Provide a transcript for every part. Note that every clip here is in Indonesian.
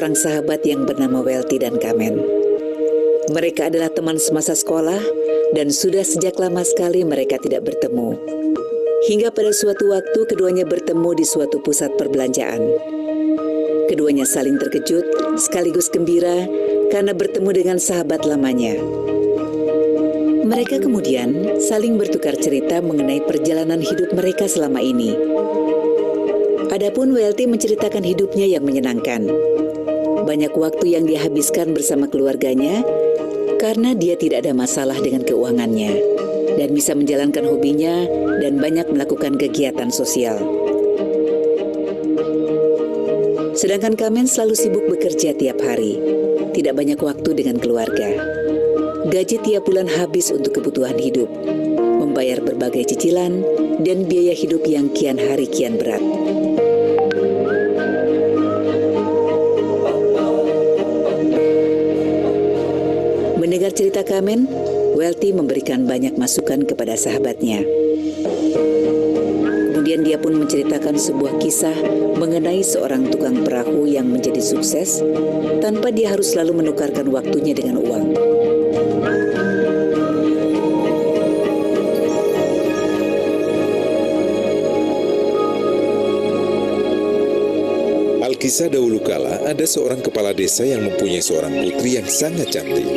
seorang sahabat yang bernama Welty dan Kamen. Mereka adalah teman semasa sekolah dan sudah sejak lama sekali mereka tidak bertemu. Hingga pada suatu waktu keduanya bertemu di suatu pusat perbelanjaan. Keduanya saling terkejut sekaligus gembira karena bertemu dengan sahabat lamanya. Mereka kemudian saling bertukar cerita mengenai perjalanan hidup mereka selama ini. Adapun Welty menceritakan hidupnya yang menyenangkan. Banyak waktu yang dihabiskan bersama keluarganya karena dia tidak ada masalah dengan keuangannya dan bisa menjalankan hobinya dan banyak melakukan kegiatan sosial. Sedangkan Kamen selalu sibuk bekerja tiap hari, tidak banyak waktu dengan keluarga. Gaji tiap bulan habis untuk kebutuhan hidup, membayar berbagai cicilan, dan biaya hidup yang kian hari kian berat. Mendengar cerita Kamen, Welty memberikan banyak masukan kepada sahabatnya. Kemudian dia pun menceritakan sebuah kisah mengenai seorang tukang perahu yang menjadi sukses tanpa dia harus selalu menukarkan waktunya dengan uang. Alkisah dahulu kala ada seorang kepala desa yang mempunyai seorang putri yang sangat cantik.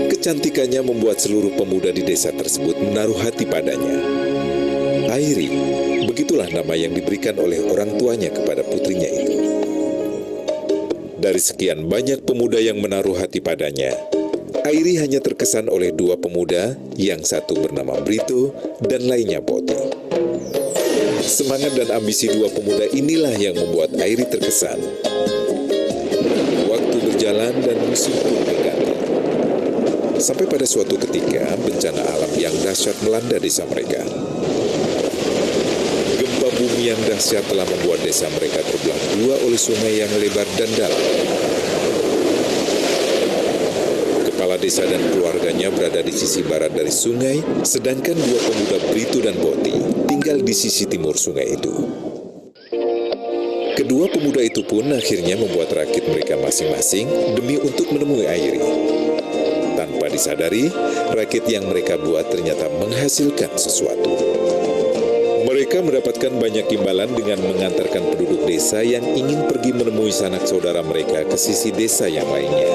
Kecantikannya membuat seluruh pemuda di desa tersebut menaruh hati padanya. Airi, begitulah nama yang diberikan oleh orang tuanya kepada putrinya itu. Dari sekian banyak pemuda yang menaruh hati padanya, Airi hanya terkesan oleh dua pemuda, yang satu bernama Brito dan lainnya Boti. Semangat dan ambisi dua pemuda inilah yang membuat Airi terkesan. Waktu berjalan dan musim pun berganti. Sampai pada suatu ketika, bencana alam yang dahsyat melanda desa mereka. Gempa bumi yang dahsyat telah membuat desa mereka terbelah dua oleh sungai yang lebar dan dalam. Kepala desa dan keluarganya berada di sisi barat dari sungai, sedangkan dua pemuda Brito dan Boti tinggal di sisi timur sungai itu. Kedua pemuda itu pun akhirnya membuat rakit mereka masing-masing demi untuk menemui Airi. Tanpa disadari, rakit yang mereka buat ternyata menghasilkan sesuatu. Mereka mendapatkan banyak imbalan dengan mengantarkan penduduk desa yang ingin pergi menemui sanak saudara mereka ke sisi desa yang lainnya.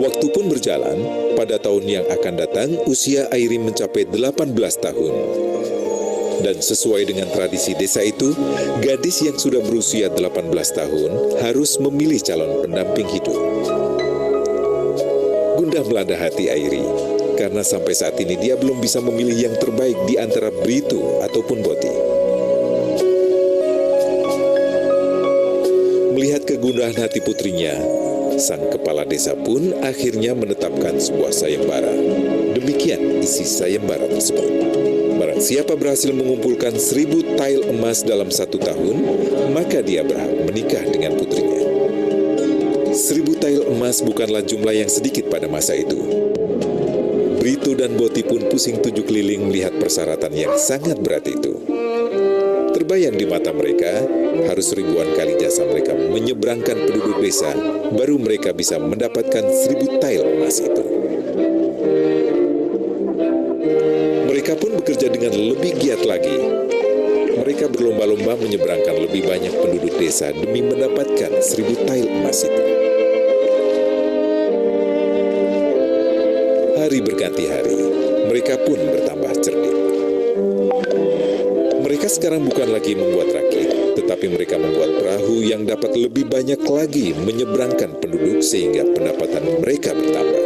Waktu pun berjalan, pada tahun yang akan datang, usia Airi mencapai 18 tahun. Dan sesuai dengan tradisi desa itu, gadis yang sudah berusia 18 tahun harus memilih calon pendamping hidup. Gundah melanda hati Airi, karena sampai saat ini dia belum bisa memilih yang terbaik di antara Brito ataupun Boti. Melihat kegundahan hati putrinya, sang kepala desa pun akhirnya menetapkan sebuah sayembara. Demikian isi sayembara tersebut. Barang siapa berhasil mengumpulkan 1000 tael emas dalam 1 tahun, maka dia berhak menikah dengan putrinya. 1000 tael emas bukanlah jumlah yang sedikit pada masa itu. Brito dan Boti pun pusing 7 keliling melihat persyaratan yang sangat berat itu. Terbayang di mata mereka, harus ribuan kali jasa mereka menyeberangkan penduduk desa, baru mereka bisa mendapatkan 1000 tael emas itu. Mereka pun bekerja dengan lebih giat lagi. Mereka berlomba-lomba menyeberangkan lebih banyak penduduk desa demi mendapatkan 1000 tael emas itu. Hari berganti hari, mereka pun bertambah cerdik. Mereka sekarang bukan lagi membuat rakit, tetapi mereka membuat perahu yang dapat lebih banyak lagi menyeberangkan penduduk sehingga pendapatan mereka bertambah.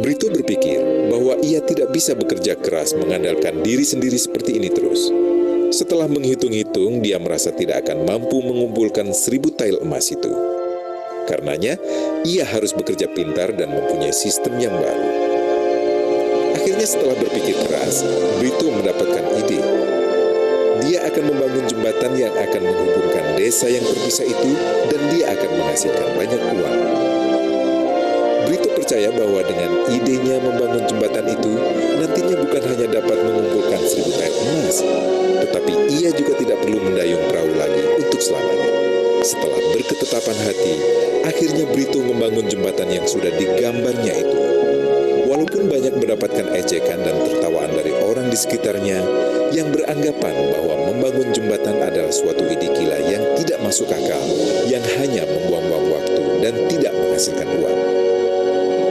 Brito berpikir bahwa ia tidak bisa bekerja keras mengandalkan diri sendiri seperti ini terus. Setelah menghitung-hitung, dia merasa tidak akan mampu mengumpulkan 1000 tael emas itu. Karenanya, ia harus bekerja pintar dan mempunyai sistem yang baru. Akhirnya setelah berpikir keras, Brito mendapatkan ide. Dia akan membangun jembatan yang akan menghubungkan desa yang terpisah itu dan dia akan menghasilkan banyak uang. Brito percaya bahwa dengan idenya membangun jembatan itu, nantinya bukan hanya dapat mengumpulkan sekitarnya yang beranggapan bahwa membangun jembatan adalah suatu ide gila yang tidak masuk akal, yang hanya membuang-buang waktu dan tidak menghasilkan uang.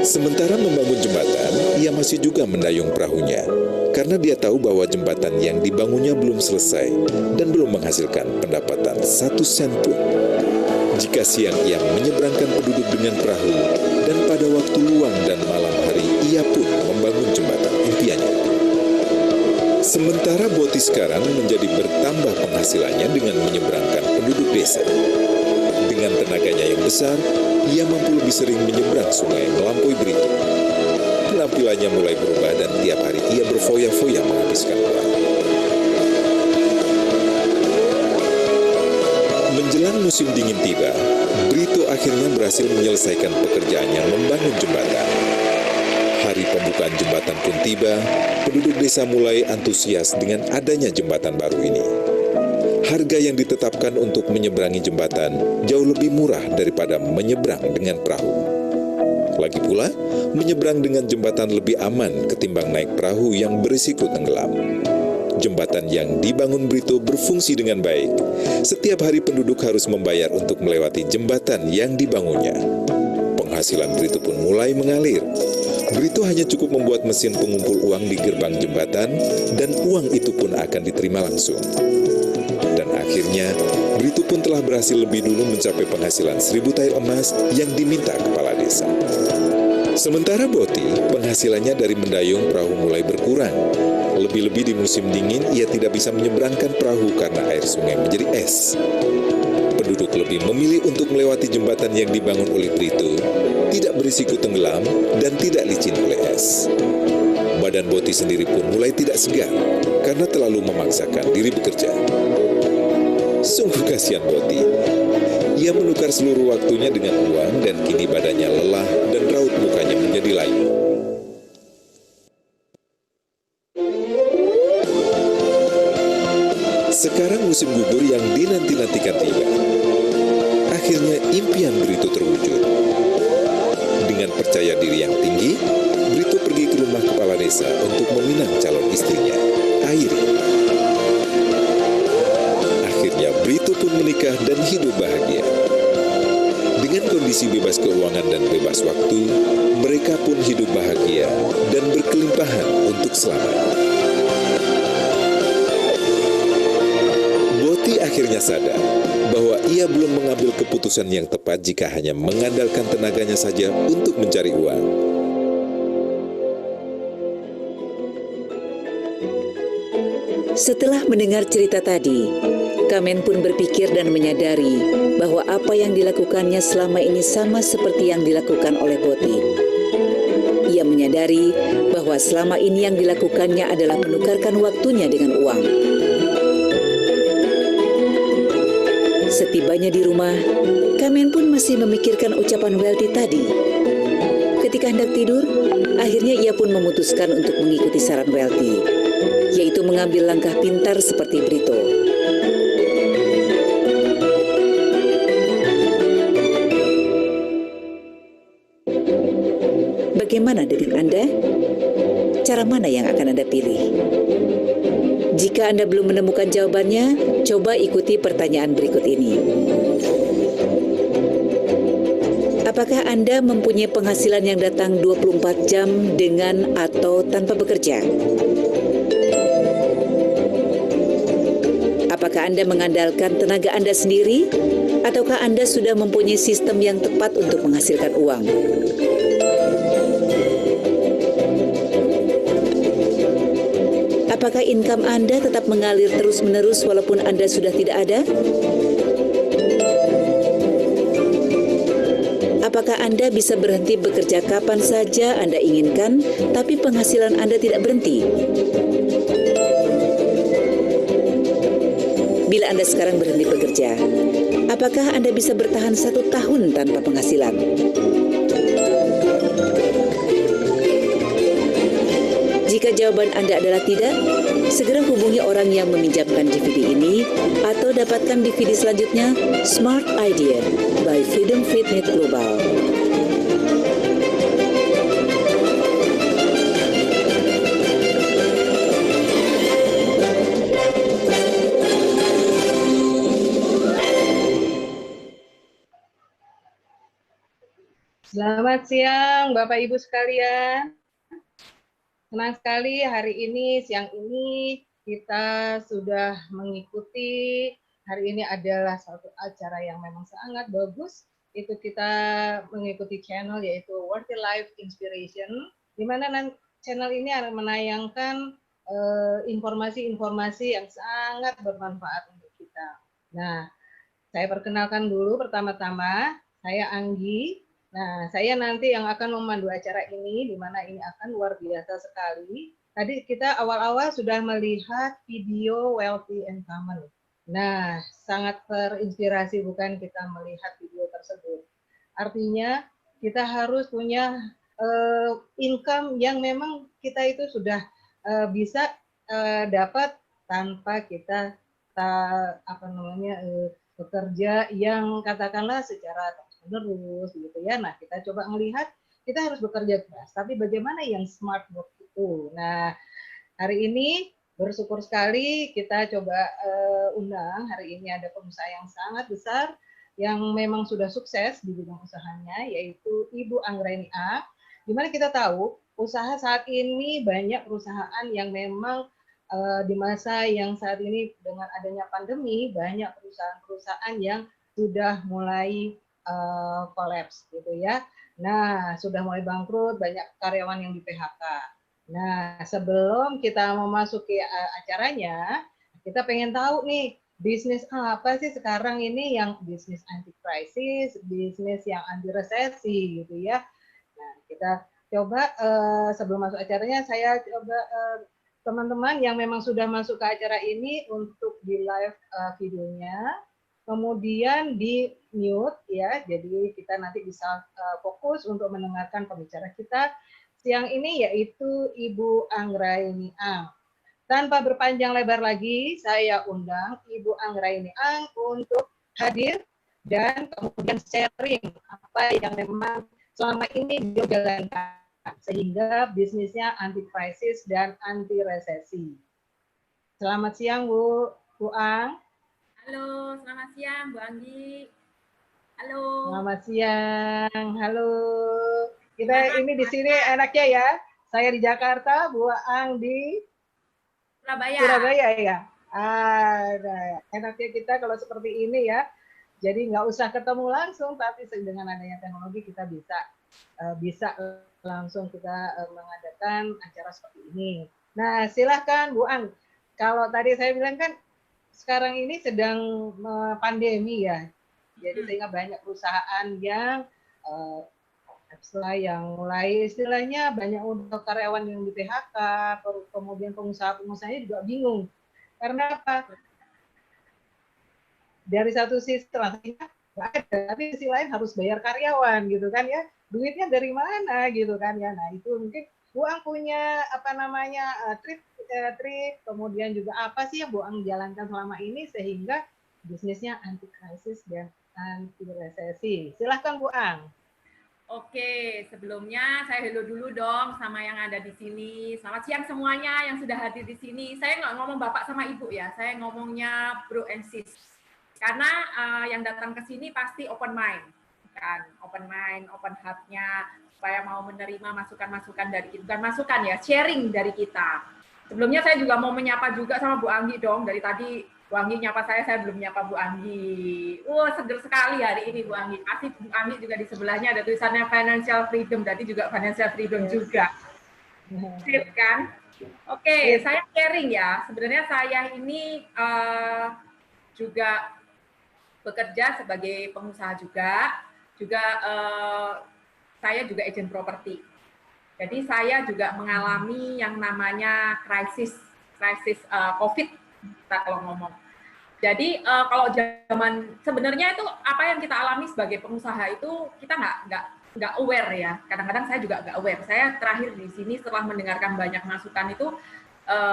Sementara membangun jembatan, ia masih juga mendayung perahunya, karena dia tahu bahwa jembatan yang dibangunnya belum selesai dan belum menghasilkan pendapatan 1 sen pun. Jika siang ia menyeberangkan penduduk dengan perahu, dan pada waktu luang dan malam hari ia pun membangun jembatan impiannya. Sementara Boti sekarang menjadi bertambah penghasilannya dengan menyeberangkan penduduk desa. Dengan tenaganya yang besar, ia mampu lebih sering menyeberang sungai melampaui Brito. Penampilannya mulai berubah dan tiap hari ia berfoya-foya menghabiskan uang. Menjelang musim dingin tiba, Brito akhirnya berhasil menyelesaikan pekerjaannya membangun jembatan. Hari pembukaan jembatan pun tiba, penduduk desa mulai antusias dengan adanya jembatan baru ini. Harga yang ditetapkan untuk menyeberangi jembatan jauh lebih murah daripada menyeberang dengan perahu. Lagi pula, menyeberang dengan jembatan lebih aman ketimbang naik perahu yang berisiko tenggelam. Jembatan yang dibangun Brito berfungsi dengan baik. Setiap hari penduduk harus membayar untuk melewati jembatan yang dibangunnya. Penghasilan Brito pun mulai mengalir. Brito hanya cukup membuat mesin pengumpul uang di gerbang jembatan, dan uang itu pun akan diterima langsung. Dan akhirnya, Brito pun telah berhasil lebih dulu mencapai penghasilan 1.000 tael emas yang diminta kepala desa. Sementara Boti, penghasilannya dari mendayung perahu mulai berkurang. Lebih-lebih di musim dingin, ia tidak bisa menyeberangkan perahu karena air sungai menjadi es. Penduduk lebih memilih untuk melewati jembatan yang dibangun oleh Brito, tidak berisiko tenggelam dan tidak licin oleh es. Badan Boti sendiri pun mulai tidak segar karena terlalu memaksakan diri bekerja. Sungguh kasihan Boti. Ia menukar seluruh waktunya dengan uang dan kini badannya lelah dan raut mukanya menjadi layu. Sekarang musim gugur yang dinanti-nantikan tiba. Akhirnya impian Brito terwujud. Dengan percaya diri yang tinggi, Brito pergi ke rumah kepala desa untuk meminang calon istrinya, Airi. Akhirnya Brito pun menikah dan hidup bahagia. Dengan kondisi bebas keuangan dan bebas waktu, mereka pun hidup bahagia dan berkelimpahan untuk selamanya. Boti akhirnya sadar bahwa ia belum mengambil keputusan yang tepat jika hanya mengandalkan tenaganya saja untuk mencari uang. Setelah mendengar cerita tadi, Kamen pun berpikir dan menyadari bahwa apa yang dilakukannya selama ini sama seperti yang dilakukan oleh Boti. Ia menyadari bahwa selama ini yang dilakukannya adalah menukarkan waktunya dengan uang. Setibanya di rumah, Kamen pun masih memikirkan ucapan Welty tadi. Ketika hendak tidur, akhirnya ia pun memutuskan untuk mengikuti saran Welty, yaitu mengambil langkah pintar seperti Brito. Bagaimana dengan Anda? Cara mana yang akan Anda pilih? Jika Anda belum menemukan jawabannya, coba ikuti pertanyaan berikut ini. Apakah Anda mempunyai penghasilan yang datang 24 jam dengan atau tanpa bekerja? Apakah Anda mengandalkan tenaga Anda sendiri, ataukah Anda sudah mempunyai sistem yang tepat untuk menghasilkan uang? Apakah income Anda tetap mengalir terus-menerus walaupun Anda sudah tidak ada? Apakah Anda bisa berhenti bekerja kapan saja Anda inginkan, tapi penghasilan Anda tidak berhenti? Bila Anda sekarang berhenti bekerja, apakah Anda bisa bertahan 1 tahun tanpa penghasilan? Jika jawaban Anda adalah tidak, segera hubungi orang yang meminjamkan DVD ini atau dapatkan DVD selanjutnya, Smart Idea by Freedom Faith Net Global. Selamat siang, Bapak Ibu sekalian. Senang sekali hari ini, siang ini, kita sudah mengikuti, hari ini adalah suatu acara yang memang sangat bagus, itu kita mengikuti channel yaitu Worthy Life Inspiration, di mana channel ini akan menayangkan informasi-informasi yang sangat bermanfaat untuk kita. Nah, saya perkenalkan dulu pertama-tama, saya Anggi. Nah, saya nanti yang akan memandu acara ini, di mana ini akan luar biasa sekali. Tadi kita awal-awal sudah melihat video Wealthy and Common. Nah, sangat terinspirasi bukan kita melihat video tersebut. Artinya kita harus punya income yang memang kita itu sudah bisa dapat tanpa kita bekerja yang katakanlah secara terus-menerus gitu ya. Nah, kita coba melihat kita harus bekerja keras, tapi bagaimana yang smart work itu. Nah, hari ini bersyukur sekali kita coba undang, hari ini ada pengusaha yang sangat besar yang memang sudah sukses di bidang usahanya, yaitu Ibu Anggraini A. Di mana kita tahu usaha saat ini banyak perusahaan yang memang di masa yang saat ini dengan adanya pandemi, banyak perusahaan-perusahaan yang sudah mulai kolaps gitu ya. Nah, sudah mulai bangkrut, banyak karyawan yang di PHK. Nah, sebelum kita memasuki acaranya, kita pengen tahu nih, bisnis apa sih sekarang ini yang bisnis anti krisis, bisnis yang anti resesi gitu ya. Nah, kita coba sebelum masuk acaranya, saya coba teman-teman yang memang sudah masuk ke acara ini untuk di live videonya, kemudian di mute ya, jadi kita nanti bisa fokus untuk mendengarkan pembicara kita siang ini, yaitu Ibu Anggraini Ang. Tanpa berpanjang lebar lagi, saya undang Ibu Anggraini Ang untuk hadir dan kemudian sharing apa yang memang selama ini beliau jalankan sehingga bisnisnya anti krisis dan anti resesi. Selamat siang Bu Ang. Halo, selamat siang Bu Anggi. Halo. Selamat siang. Halo. Kita ini di sini enaknya ya. Saya di Jakarta, Bu Ang di Surabaya. Surabaya ya. Nah, enaknya kita kalau seperti ini ya. Jadi nggak usah ketemu langsung, tapi dengan adanya teknologi kita bisa langsung kita mengadakan acara seperti ini. Nah, silahkan Bu Ang. Kalau tadi saya bilang kan sekarang ini sedang pandemi ya, jadi sehingga banyak perusahaan yang setelah yang mulai istilahnya banyak untuk karyawan yang di PHK, kemudian pengusaha-pengusahanya juga bingung. Karena apa? Dari satu sisi transaksinya nggak ada, tapi sisi lain harus bayar karyawan gitu kan ya. Duitnya dari mana gitu kan ya. Nah, itu mungkin Bu Ang punya apa namanya trik, kemudian juga apa sih yang Bu Ang jalankan selama ini sehingga bisnisnya anti krisis dan anti resesi. Silahkan Bu Ang. Oke, sebelumnya saya hello dulu dong sama yang ada di sini. Selamat siang semuanya yang sudah hadir di sini. Saya nggak ngomong Bapak sama Ibu ya, saya ngomongnya Bro and Sis. Karena yang datang ke sini pasti open mind, kan? Open mind, open heart-nya, supaya mau menerima masukan-masukan dari kita. Bukan masukan ya, sharing dari kita. Sebelumnya saya juga mau menyapa juga sama Bu Anggi dong. Dari tadi Bu Anggi nyapa saya belum nyapa Bu Anggi. Seger sekali hari ini Bu Anggi. Pasti Bu Anggi juga di sebelahnya ada tulisannya financial freedom, berarti juga financial freedom juga. Sip kan? Oke, saya sharing ya. Sebenarnya saya ini juga bekerja sebagai pengusaha juga saya juga agent properti. Jadi saya juga mengalami yang namanya krisis COVID kita kalau ngomong. Jadi kalau zaman sebenarnya itu apa yang kita alami sebagai pengusaha itu kita nggak aware ya. Kadang-kadang saya juga nggak aware. Saya terakhir di sini setelah mendengarkan banyak masukan itu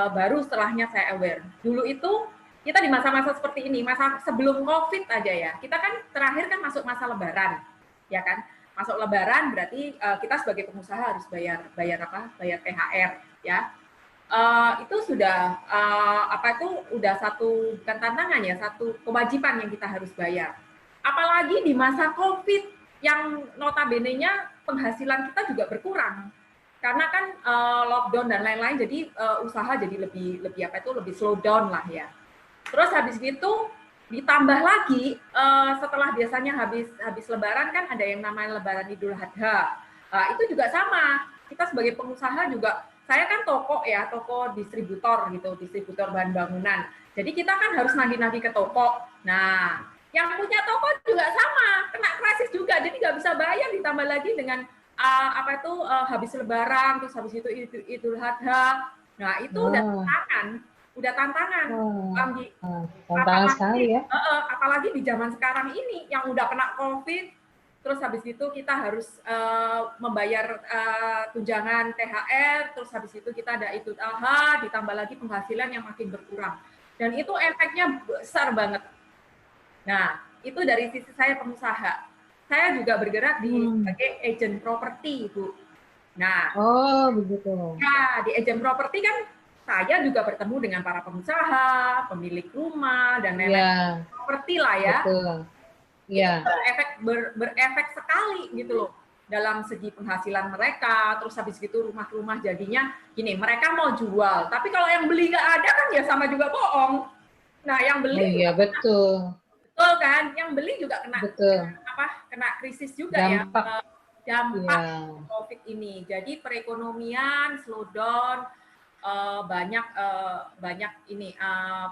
baru setelahnya saya aware. Dulu itu kita di masa-masa seperti ini, masa sebelum COVID aja ya, kita kan terakhir kan masuk masa Lebaran, ya kan? Masuk Lebaran berarti kita sebagai pengusaha harus bayar THR, ya. Itu sudah udah satu bukan tantangan ya, satu kewajiban yang kita harus bayar. Apalagi di masa COVID, yang notabene-nya penghasilan kita juga berkurang. Karena kan lockdown dan lain-lain, jadi usaha jadi lebih slow down lah ya. Terus habis gitu ditambah lagi setelah biasanya habis Lebaran kan ada yang namanya Lebaran Idul Adha. Itu juga sama. Kita sebagai pengusaha juga, saya kan toko ya, toko distributor gitu, distributor bahan bangunan. Jadi kita kan harus nagih-nagih ke toko. Nah, yang punya toko juga sama, kena krisis juga, jadi nggak bisa bayar, ditambah lagi dengan habis Lebaran, terus habis itu Idul Adha. Nah itu udah tantangan, Anggi. Tantangan sekali ya. Apalagi di zaman sekarang ini yang udah kena COVID, terus habis itu kita harus membayar tunjangan THR, terus habis itu kita ada Idul Adha, ditambah lagi penghasilan yang makin berkurang. Dan itu efeknya besar banget. Nah, itu dari sisi saya pengusaha. Saya juga bergerak sebagai agent properti, Bu. Nah, begitu. Ya, di agent properti kan saya juga bertemu dengan para pengusaha, pemilik rumah, dan lain-lain. Properti lah ya. Betul. Iya. Berefek sekali gitu loh dalam segi penghasilan mereka. Terus habis gitu rumah-rumah jadinya gini, mereka mau jual, tapi kalau yang beli nggak ada kan ya sama juga bohong. Nah, yang beli betul kan, yang beli juga kena krisis juga dampak COVID ini. Jadi perekonomian slow down, banyak ini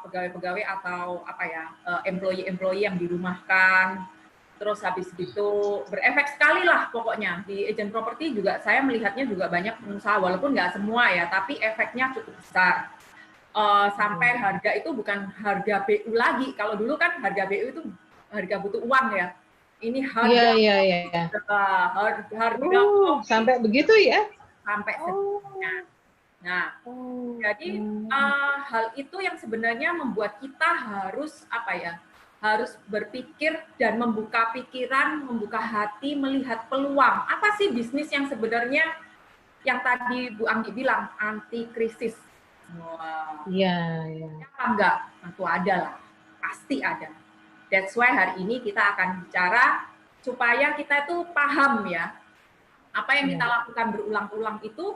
pegawai-pegawai atau employee yang dirumahkan. Terus habis itu berefek sekali lah pokoknya. Di agent property juga saya melihatnya juga banyak pengusaha, walaupun nggak semua ya, tapi efeknya cukup besar. Sampai harga itu bukan harga BU lagi. Kalau dulu kan harga BU itu harga butuh uang ya. Ini harga harga sampai begitu ya? Sampai segitunya. Nah, jadi hal itu yang sebenarnya membuat kita harus harus berpikir dan membuka pikiran, membuka hati, melihat peluang. Apa sih bisnis yang sebenarnya yang tadi Bu Anggi bilang anti krisis? Iya. Apa enggak? Tentu ada lah, pasti ada. That's why hari ini kita akan bicara supaya kita itu paham ya, apa yang kita lakukan berulang-ulang itu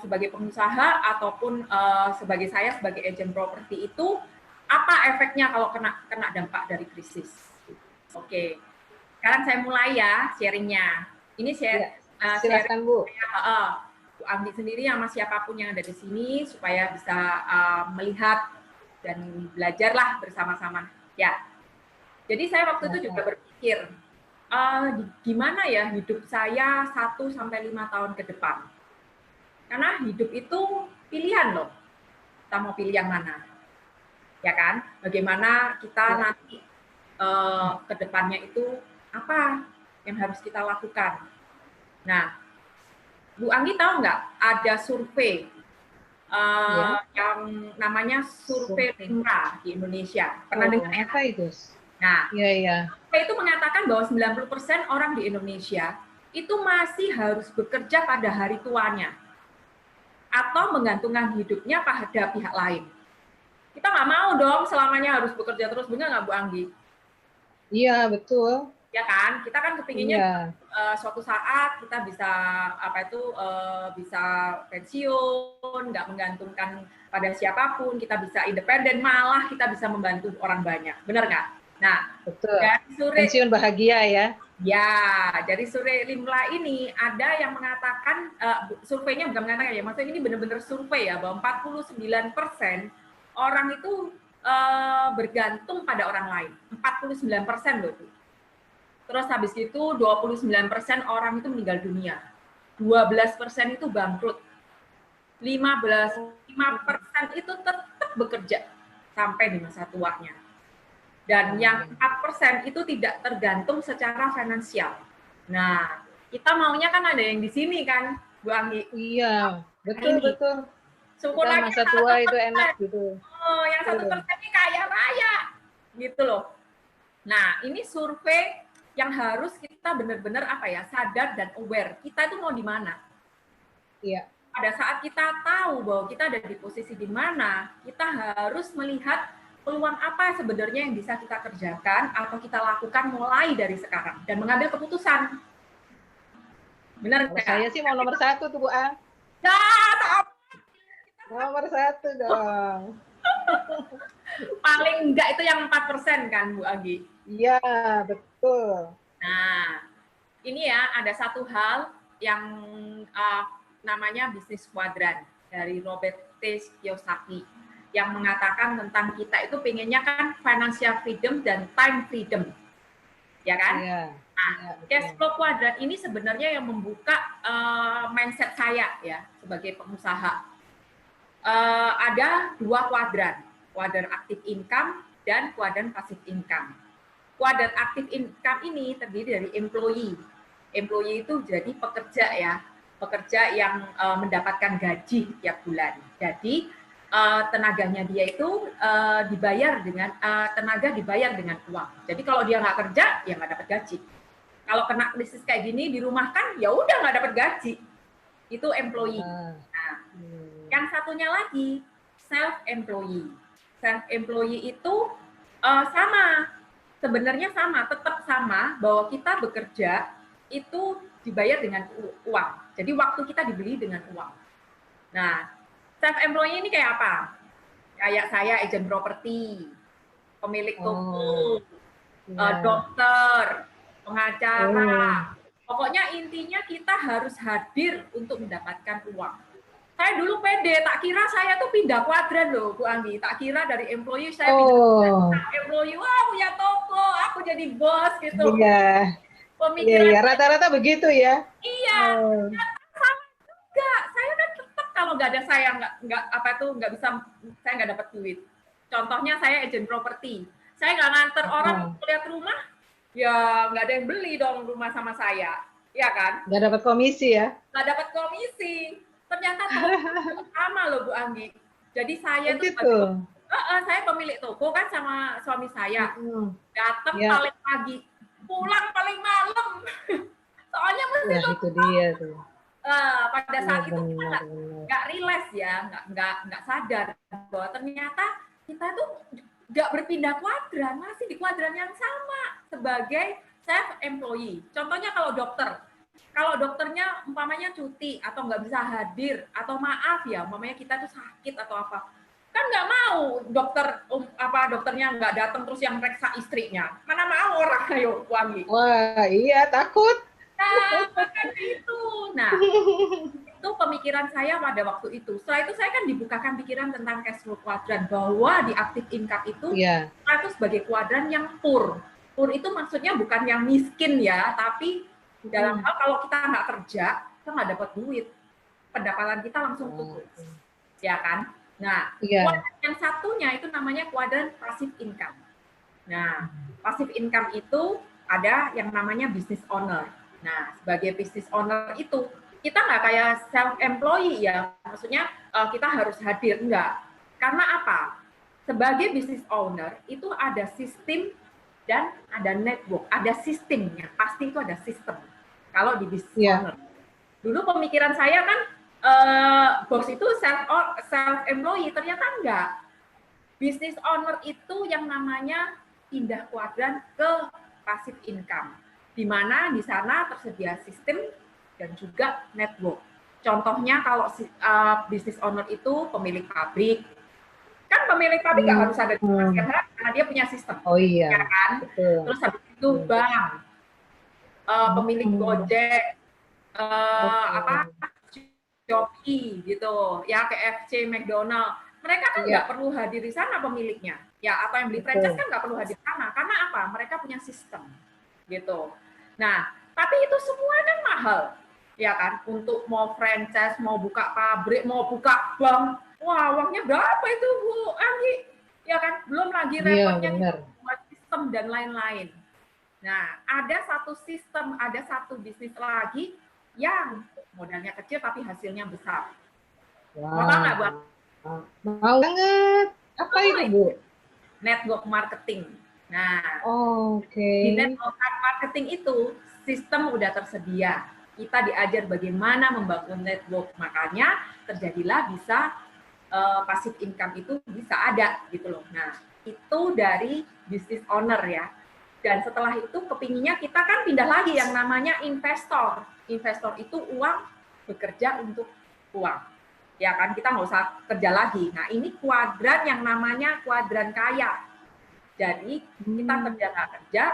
sebagai pengusaha ataupun sebagai saya sebagai agent properti itu apa efeknya kalau kena dampak dari krisis. Oke, sekarang saya mulai ya sharingnya. Ini silakan Bu. Bu Anggi sendiri sama siapapun yang ada di sini supaya bisa melihat dan belajarlah bersama-sama. Ya, jadi saya waktu itu juga berpikir gimana ya hidup saya 1-5 tahun ke depan. Karena hidup itu pilihan loh. Kita mau pilih yang mana. Ya kan? Bagaimana kita nanti ke depannya itu apa yang harus kita lakukan. Nah, Bu Anggi tahu nggak ada survei yang namanya survei LIMRA di Indonesia. Pernah dengar ya? Apa itu? Nah, survei itu mengatakan bahwa 90% orang di Indonesia itu masih harus bekerja pada hari tuanya atau menggantungkan hidupnya pada pihak lain. Kita nggak mau dong selamanya harus bekerja terus, benar nggak Bu Anggi? Iya, betul. Ya kan, kita kan kepinginnya suatu saat kita bisa bisa pensiun, nggak menggantungkan pada siapapun, kita bisa independen, malah kita bisa membantu orang banyak, benar nggak? Nah, betul. Pensiun bahagia ya. Ya, dari survei LIMRA ini ada yang mengatakan, surveinya bukan mengatakan ya, maksudnya ini benar-benar survei ya, bahwa 49% orang itu bergantung pada orang lain, 49% loh. Terus habis itu 29% orang itu meninggal dunia, 12% itu bangkrut, 5% itu tetap bekerja sampai di masa tuanya. Dan yang 4% itu tidak tergantung secara finansial. Nah, kita maunya kan ada yang di sini kan, Bu Anggi? Iya, betul. Syukurlah masa tua itu enak gitu. Oh, yang 1% ini kaya raya, gitu loh. Nah, ini survei yang harus kita benar-benar sadar dan aware. Kita itu mau di mana? Iya. Pada saat kita tahu bahwa kita ada di posisi di mana, kita harus melihat peluang apa sebenarnya yang bisa kita kerjakan atau kita lakukan mulai dari sekarang dan mengambil keputusan. Benar Kalau nggak? saya sih mau nomor 1 tuh Bu Ang. Ya, tak- Nomor 1 dong. paling enggak itu yang 4% kan Bu Agi. Iya, betul. Nah, ini ya ada satu hal yang namanya bisnis kuadran dari Robert T. Kiyosaki yang mengatakan tentang kita itu pengennya kan financial freedom dan time freedom, ya kan? Iya. Nah, Iya, betul. cash flow kuadran ini sebenarnya yang membuka mindset saya ya sebagai pengusaha. Ada 2 kuadran, kuadran aktif income dan kuadran passive income. Kuadran aktif income ini terdiri dari employee. Employee itu jadi pekerja ya, pekerja yang mendapatkan gaji tiap bulan. Jadi tenaganya dia itu dibayar dengan tenaga dibayar dengan uang. Jadi kalau dia nggak kerja, ya nggak dapat gaji. Kalau kena krisis kayak gini dirumahkan, ya udah nggak dapat gaji. Itu employee. Nah, yang satunya lagi self-employee. Self-employee itu sama, sebenarnya sama, tetap sama bahwa kita bekerja itu dibayar dengan uang. Jadi waktu kita dibeli dengan uang. Nah, self-employee ini kayak apa? Kayak saya agent properti, pemilik toko, dokter, pengacara. Pokoknya intinya kita harus hadir untuk mendapatkan uang. Saya dulu pede, tak kira saya tuh pindah kuadran loh, Bu Anggi. Tak kira dari employee saya pindah employee, wah punya toko, aku jadi bos gitu. Iya. Pemikiran Iya, rata-rata begitu ya. iya, sama juga. Saya kan tetap kalau nggak ada saya nggak bisa, saya nggak dapat duit. Contohnya saya agent properti, saya nggak nganter orang lihat rumah, ya nggak ada yang beli dong rumah sama saya, ya kan? Nggak dapat komisi ya? Nggak dapat komisi. Ternyata toko sama loh Bu Anggi. Jadi saya tuh saya pemilik toko kan sama suami saya. Datang paling pagi, pulang paling malam. Soalnya mesti itu dia tuh. Pada saat itu kita nggak realize ya, nggak sadar bahwa ternyata kita tuh nggak berpindah kuadran, masih di kuadran yang sama sebagai self-employee. Contohnya kalau dokter. Kalau dokternya umpamanya cuti atau nggak bisa hadir atau maaf ya, umpamanya kita tuh sakit atau apa, kan nggak mau dokternya nggak datang terus yang reksa istrinya, mana mau orang ayo wangi. Wah iya takut. Nah makanya itu, nah itu pemikiran saya pada waktu itu. Setelah itu saya kan dibukakan pikiran tentang cash flow kuadran bahwa di active income itu itu sebagai kuadran yang poor. Poor itu maksudnya bukan yang miskin ya, tapi dalam hal kalau kita nggak kerja, kita nggak dapat duit, pendapatan kita langsung turun, ya kan? Nah, kuadran yang satunya itu namanya kuadran passive income. Nah, passive income itu ada yang namanya business owner. Nah, sebagai business owner itu kita nggak kayak self-employee ya, maksudnya kita harus hadir, enggak. Karena apa? Sebagai business owner itu ada sistem dan ada network, ada sistemnya, pasti itu ada sistem. Kalau di business owner. Dulu pemikiran saya kan bos itu self-employee, ternyata enggak. Business owner itu yang namanya pindah kuadran ke passive income, di mana di sana tersedia sistem dan juga network. Contohnya kalau business owner itu pemilik pabrik, kan pemilik pabrik nggak harus ada di karena dia punya sistem, ya kan? Terus habis itu bank, pemilik Gojek, Shopee gitu, ya KFC, McDonald, mereka kan nggak perlu hadir di sana pemiliknya, ya atau yang beli franchise kan nggak perlu hadir di sana, karena apa? Mereka punya sistem, gitu. Nah, tapi itu semua kan mahal, ya kan? Untuk mau franchise, mau buka pabrik, mau buka bank, wah uangnya berapa itu Bu Anggi? Ya kan? Belum lagi repotnya buat sistem dan lain-lain. Nah, ada satu sistem, ada satu bisnis lagi yang modalnya kecil tapi hasilnya besar. Mau tahu nggak, Bu? Mau banget. Apa itu, Bu? Network marketing. Nah, di network marketing itu sistem udah tersedia. Kita diajar bagaimana membangun network, makanya terjadilah bisa passive income itu bisa ada gitu loh. Nah, itu dari business owner ya. Dan setelah itu kepinginnya kita kan pindah lagi yang namanya investor. Investor itu uang bekerja untuk uang. Ya kan, kita nggak usah kerja lagi. Nah, ini kuadran yang namanya kuadran kaya. Jadi kita kerja nggak kerja,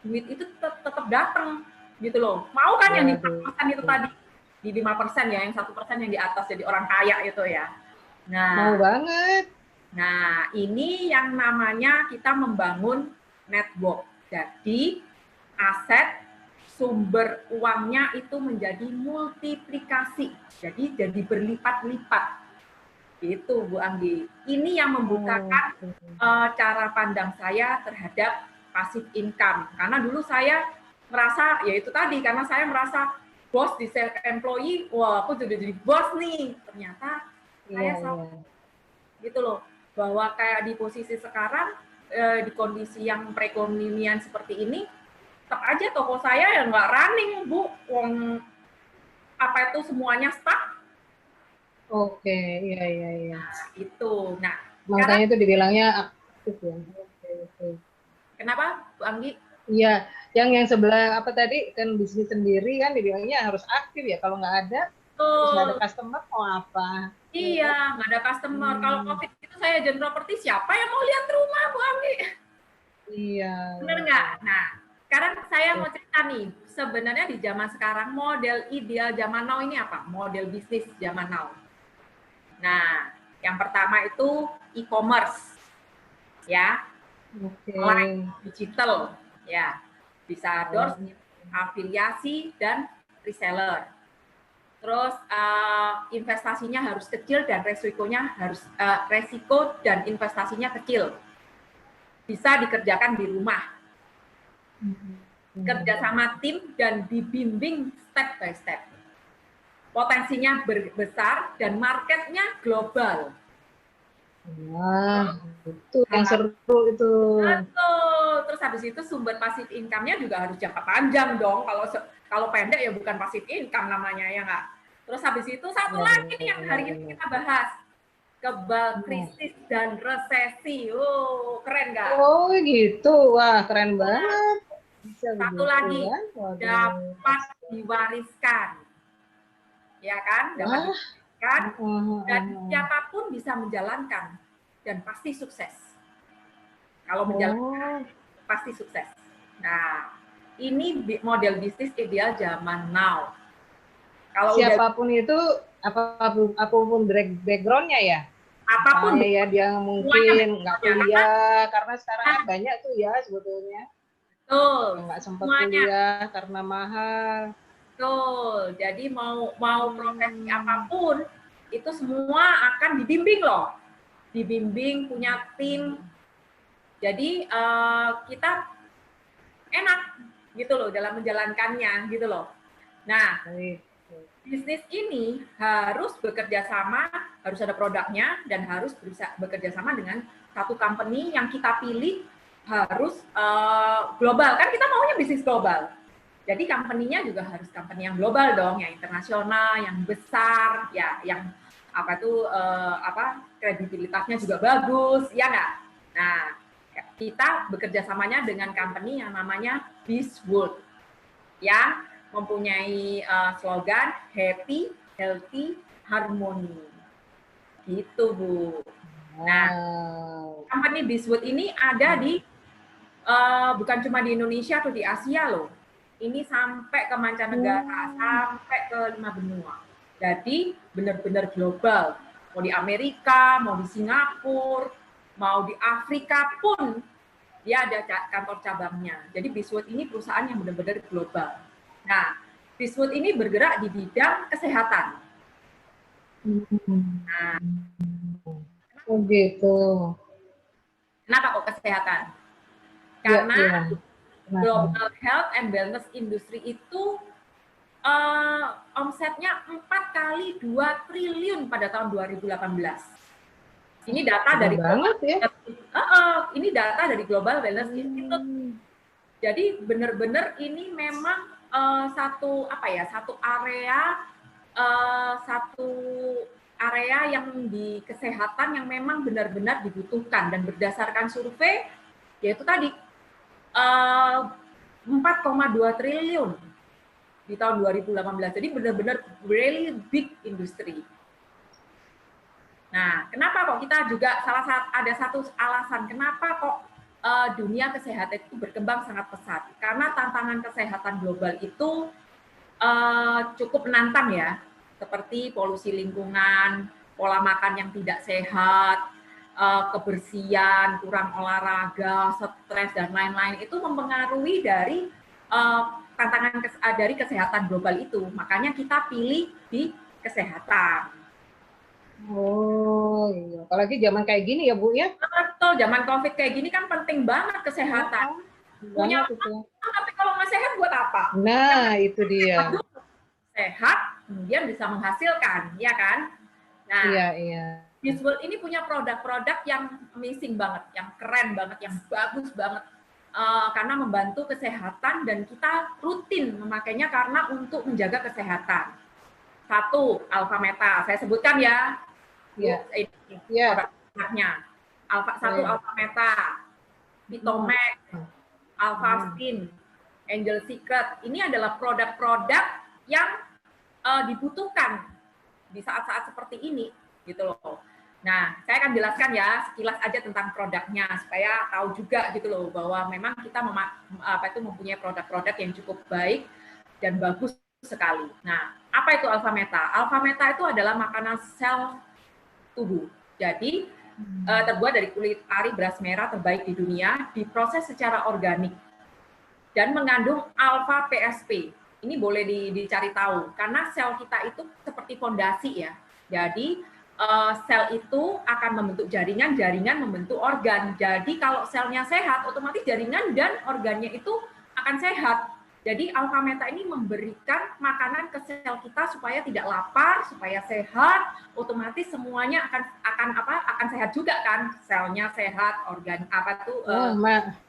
duit itu tetap datang gitu loh. Mau kan yang di 4% itu tadi, di 5% ya, yang 1% yang di atas jadi orang kaya itu ya. Nah, Mau banget. nah, ini yang namanya kita membangun network. Jadi aset sumber uangnya itu menjadi multiplikasi. Jadi berlipat-lipat. Itu Bu Anggi. Ini yang membukakan cara pandang saya terhadap passive income. Karena dulu saya merasa, ya itu tadi, karena saya merasa bos di self employee, wah aku jadi bos nih. Ternyata saya salah. Gitu loh. Bahwa kayak di posisi sekarang, di kondisi yang perekonomian seperti ini, tetap aja toko saya yang nggak running, Bu. Wong apa itu semuanya stuck. Oke, iya. Nah, itu. Nah, makanya itu dibilangnya aktif ya. Oke. Kenapa, Bu Anggi? Iya, yang sebelah apa tadi kan bisnis sendiri kan dibilangnya harus aktif ya. Kalau nggak ada, terus nggak ada customer mau apa? Iya, nggak ada customer. Kalau COVID itu saya agent properti, siapa yang mau lihat rumah, Bu Anggi? Iya. Bener nggak? Nah, sekarang saya mau cerita nih, sebenarnya di zaman sekarang model ideal zaman now ini apa? Model bisnis zaman now. Nah, yang pertama itu e-commerce, ya, online, digital, ya, bisa doorstep, afiliasi dan reseller. Terus investasinya harus kecil dan resiko dan investasinya kecil. Bisa dikerjakan di rumah. Kerja sama tim dan dibimbing step by step. Potensinya besar dan marketnya global. Wah, itu yang seru itu. Betul. Terus habis itu sumber passive income-nya juga harus jangka panjang dong. Kalau pendek ya bukan passive income namanya ya nggak. Terus habis itu satu lagi nih yang hari ini kita bahas. Kebal krisis dan resesi. Oh, keren nggak? Oh gitu. Wah, keren banget. Satu lagi, dapat diwariskan. Ya kan? Dapat diwariskan. Dan siapapun bisa menjalankan. Dan pasti sukses. Kalau menjalankan, pasti sukses. Nah, ini model bisnis ideal zaman now. Kalau siapapun itu, apapun background-nya ya? Apapun ya dia mungkin nggak kuliah, karena sekarang kan banyak tuh ya sebetulnya. Betul. Nggak sempat kuliah karena mahal. Betul. Jadi mau profesi apapun, itu semua akan dibimbing loh. Dibimbing, punya tim. Jadi kita enak gitu loh dalam menjalankannya gitu loh. Nah, bisnis ini harus bekerja sama, harus ada produknya dan harus bekerja sama dengan satu company yang kita pilih harus global. Kan kita maunya bisnis global. Jadi company-nya juga harus company yang global dong, yang internasional, yang besar, ya, yang kredibilitasnya juga bagus, ya nggak? Nah, kita bekerja samanya dengan company yang namanya Bizwood, ya, mempunyai slogan Happy, Healthy, Harmony. Gitu, Bu. Nah, company Bizwood ini ada di bukan cuma di Indonesia atau di Asia loh. Ini sampai ke mancanegara, sampai ke 5 benua. Jadi benar-benar global. Mau di Amerika, mau di Singapura, mau di Afrika pun dia ada kantor cabangnya. Jadi Bizwood ini perusahaan yang benar-benar global. Nah, Bizwood ini bergerak di bidang kesehatan. Nah, oh gitu. Kenapa kok kesehatan? Karena global health and wellness industry itu omsetnya 4 kali 2 triliun pada tahun 2018. Ini data dari ini data dari Global Wellness Institute. Jadi benar-benar ini memang satu area, satu area yang di kesehatan yang memang benar-benar dibutuhkan, dan berdasarkan survei yaitu tadi 4,2 triliun di tahun 2018. Jadi benar-benar really big industry. Nah, kenapa kok kita juga ada satu alasan kenapa kok dunia kesehatan itu berkembang sangat pesat? Karena tantangan kesehatan global itu cukup menantang ya, seperti polusi lingkungan, pola makan yang tidak sehat, kebersihan, kurang olahraga, stres, dan lain-lain itu mempengaruhi dari tantangan dari kesehatan global itu. Makanya kita pilih di kesehatan. Oh iya, apalagi zaman kayak gini ya Bu ya. Betul, zaman COVID kayak gini kan penting banget kesehatan. Punya itu. tapi kalau nggak sehat buat apa? Nah, itu dia. Sehat, kemudian bisa menghasilkan, ya kan? Nah, iya. Fishworld ini punya produk-produk yang amazing banget, yang keren banget, yang bagus banget. Karena membantu kesehatan dan kita rutin memakainya karena untuk menjaga kesehatan. Satu, Alpha Meta, saya sebutkan ya. Iya. Produknya. Alpha Meta, Vitomax, Alpha Skin, Angel Secret. Ini adalah produk-produk yang dibutuhkan di saat-saat seperti ini, gitu loh. Nah, saya akan jelaskan ya sekilas aja tentang produknya supaya tahu juga gitu loh bahwa memang kita mempunyai produk-produk yang cukup baik dan bagus sekali. Nah, apa itu Alpha Meta? Alpha Meta itu adalah makanan sel tubuh. Jadi terbuat dari kulit ari beras merah terbaik di dunia, diproses secara organik dan mengandung alpha PSP. Ini boleh dicari tahu karena sel kita itu seperti fondasi ya. Jadi sel itu akan membentuk jaringan, jaringan membentuk organ. Jadi kalau selnya sehat, otomatis jaringan dan organnya itu akan sehat. Jadi Alpha Meta ini memberikan makanan ke sel kita supaya tidak lapar, supaya sehat, otomatis semuanya akan sehat juga kan, selnya sehat, organ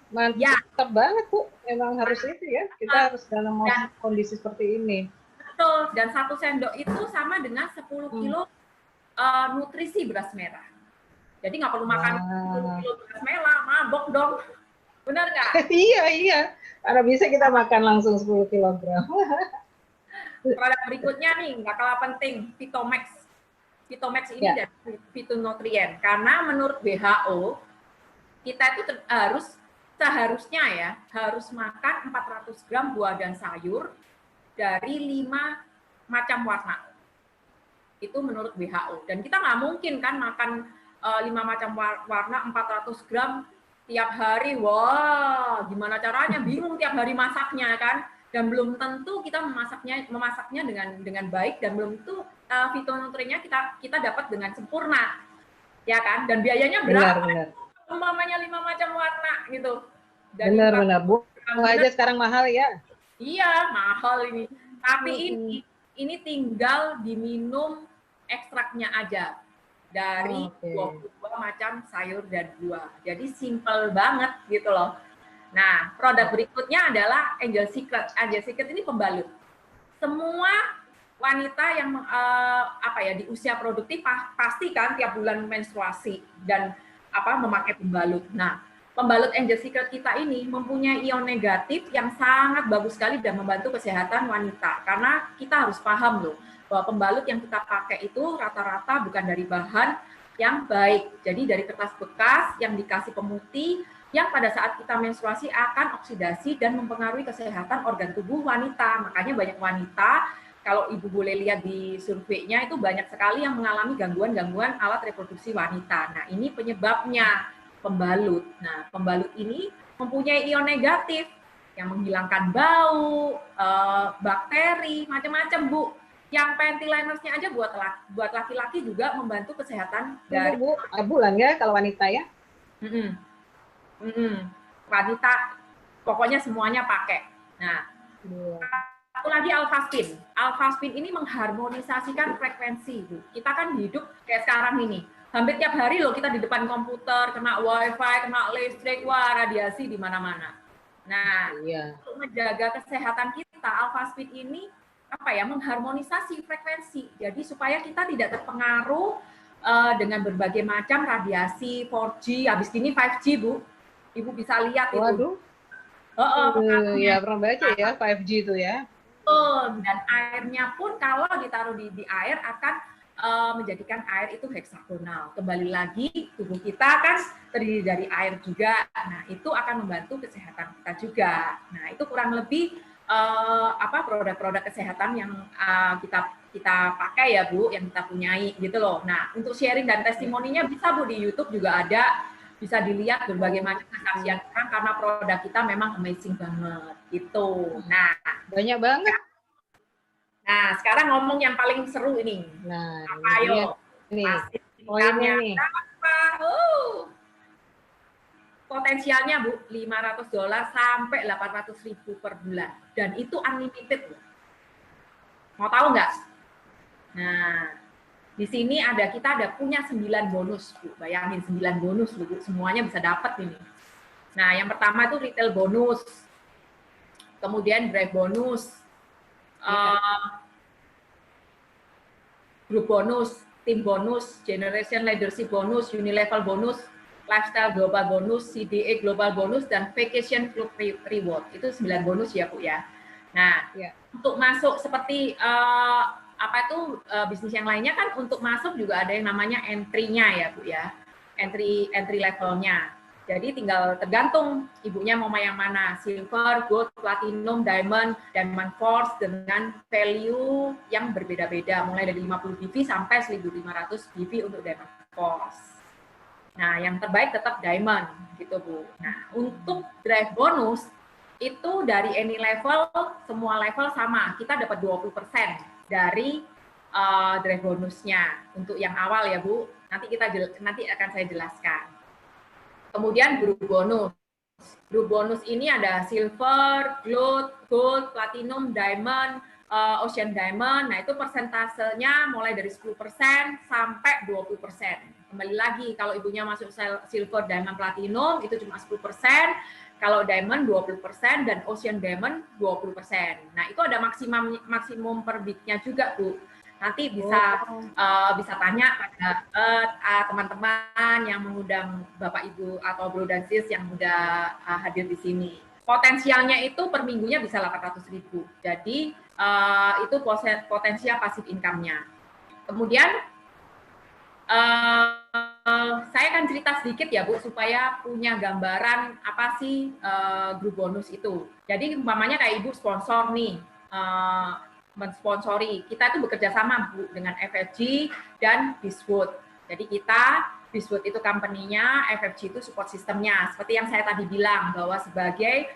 mantap banget Bu, emang harus itu ya, kita harus dalam kondisi seperti ini. Betul, dan 1 sendok itu sama dengan 10 kilo nutrisi beras merah. Jadi nggak perlu makan 10 kilo beras merah, mabok dong. Benar nggak? Iya. Karena bisa kita makan langsung 10 kilogram. Produk berikutnya nih, nggak kalah penting, Vitomax. Vitomax ini dari fitonutrien. Karena menurut WHO, kita itu seharusnya ya, harus makan 400 gram buah dan sayur dari 5 macam warna. Itu menurut WHO. Dan kita nggak mungkin kan makan 5 macam warna 400 gram tiap hari. Wah, gimana caranya? Bingung tiap hari masaknya kan. Dan belum tentu kita memasaknya dengan baik, dan belum tentu fitonutriennya kita dapat dengan sempurna. Ya kan? Dan biayanya berapa? Benar. Umpamanya 5 macam warna gitu. Benar. Bu aja sekarang mahal ya. Iya, mahal ini. Tapi ini tinggal diminum ekstraknya aja dari 22 macam sayur dan buah. Jadi simple banget gitu loh. Nah, produk berikutnya adalah Angel Secret. Angel Secret ini pembalut. Semua wanita yang di usia produktif pasti kan tiap bulan menstruasi dan memakai pembalut. Nah, pembalut Angel Secret kita ini mempunyai ion negatif yang sangat bagus sekali dan membantu kesehatan wanita. Karena kita harus paham loh, bahwa pembalut yang kita pakai itu rata-rata bukan dari bahan yang baik. Jadi dari kertas bekas yang dikasih pemutih, yang pada saat kita menstruasi akan oksidasi dan mempengaruhi kesehatan organ tubuh wanita. Makanya banyak wanita, kalau Ibu boleh lihat di surveinya, itu banyak sekali yang mengalami gangguan-gangguan alat reproduksi wanita. Nah, ini penyebabnya pembalut. Nah, pembalut ini mempunyai ion negatif yang menghilangkan bau, bakteri, macam-macam, Bu. Yang panty linersnya aja buat laki-laki juga membantu kesehatan dari Bu, bulan ya kalau wanita ya. Wanita, pokoknya semuanya pakai. Nah, satu lagi Alpha Spin. Alpha Spin ini mengharmonisasikan frekuensi. Kita kan hidup kayak sekarang ini. Hampir tiap hari loh kita di depan komputer, kena wifi, kena listrik, radiasi di mana-mana. Nah, untuk menjaga kesehatan kita, Alpha Spin ini mengharmonisasi frekuensi. Jadi supaya kita tidak terpengaruh dengan berbagai macam radiasi 4G, habis ini 5G, Bu. Ibu bisa lihat itu. Waduh. Ya pernah baca ya 5G itu ya. Dan airnya pun kalau ditaruh di air akan menjadikan air itu heksagonal. Kembali lagi, tubuh kita kan terdiri dari air juga. Nah, itu akan membantu kesehatan kita juga. Nah, itu kurang lebih produk-produk kesehatan yang kita pakai ya, Bu, yang kita punyai gitu loh. Nah, untuk sharing dan testimoninya bisa, Bu, di YouTube juga ada. Bisa dilihat berbagai macam kesaksian orang karena produk kita memang amazing banget gitu. Nah, banyak banget. Nah, sekarang ngomong yang paling seru ini. Nah, ayo. Ini poinnya nih. Potensialnya, Bu, $500 sampai $800.000 per bulan. Dan itu unlimited, Bu. Mau tahu nggak? Nah, di sini kita ada punya 9 bonus, Bu. Bayangin 9 bonus, Bu. Semuanya bisa dapat ini. Nah, yang pertama itu retail bonus. Kemudian drive bonus. Grup bonus, tim bonus, generation leadership bonus, unilevel bonus, lifestyle global bonus, CDA global bonus, dan vacation club reward. Itu 9 bonus ya, Bu ya. Nah, untuk masuk seperti bisnis yang lainnya kan untuk masuk juga ada yang namanya entry-nya ya, Bu ya. Entry levelnya. Jadi tinggal tergantung ibunya mau yang mana, silver, gold, platinum, diamond force dengan value yang berbeda-beda, mulai dari 50 BV sampai 1.500 BV untuk diamond force. Nah, yang terbaik tetap diamond, gitu Bu. Nah, untuk drive bonus, itu dari any level, semua level sama, kita dapat 20% dari drive bonusnya. Untuk yang awal ya Bu, nanti akan saya jelaskan. Kemudian grup bonus. Grup bonus ini ada silver, gold, platinum, diamond, ocean diamond. Nah, itu persentasenya mulai dari 10% sampai 20%. Kembali lagi, kalau ibunya masuk silver, diamond, platinum, itu cuma 10%. Kalau diamond 20% dan ocean diamond 20%. Nah, itu ada maksimum per bidnya juga, Bu. Nanti bisa tanya pada teman-teman yang mengundang Bapak Ibu atau Bro dan Sis yang sudah hadir di sini. Potensialnya itu per minggunya bisa 800.000. Jadi itu potensial pasif income-nya. Kemudian saya akan cerita sedikit ya Bu supaya punya gambaran apa sih grup bonus itu. Jadi umpamanya kayak Ibu sponsor nih. Mensponsori. Kita itu bekerja sama Bu dengan FFG dan Biswood. Jadi Biswood itu company-nya, FFG itu support sistemnya. Seperti yang saya tadi bilang bahwa sebagai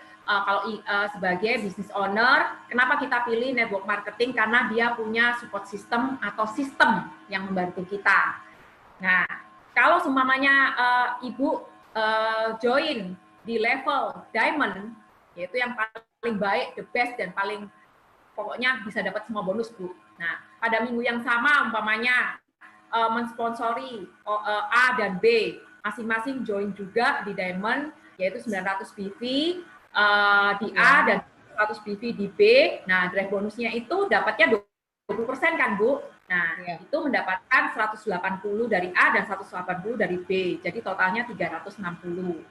business owner, kenapa kita pilih network marketing? Karena dia punya support system atau sistem yang membantu kita. Nah, kalau seumpamanya Ibu join di level diamond, yaitu yang paling baik, the best dan paling pokoknya bisa dapat semua bonus, Bu. Nah, pada minggu yang sama, umpamanya mensponsori A dan B, masing-masing join juga di Diamond, yaitu 900 BV di A dan 100 BV di B. Nah, drive bonusnya itu dapatnya 20% kan, Bu? Nah, itu mendapatkan 180 dari A dan 180 dari B. Jadi totalnya 360.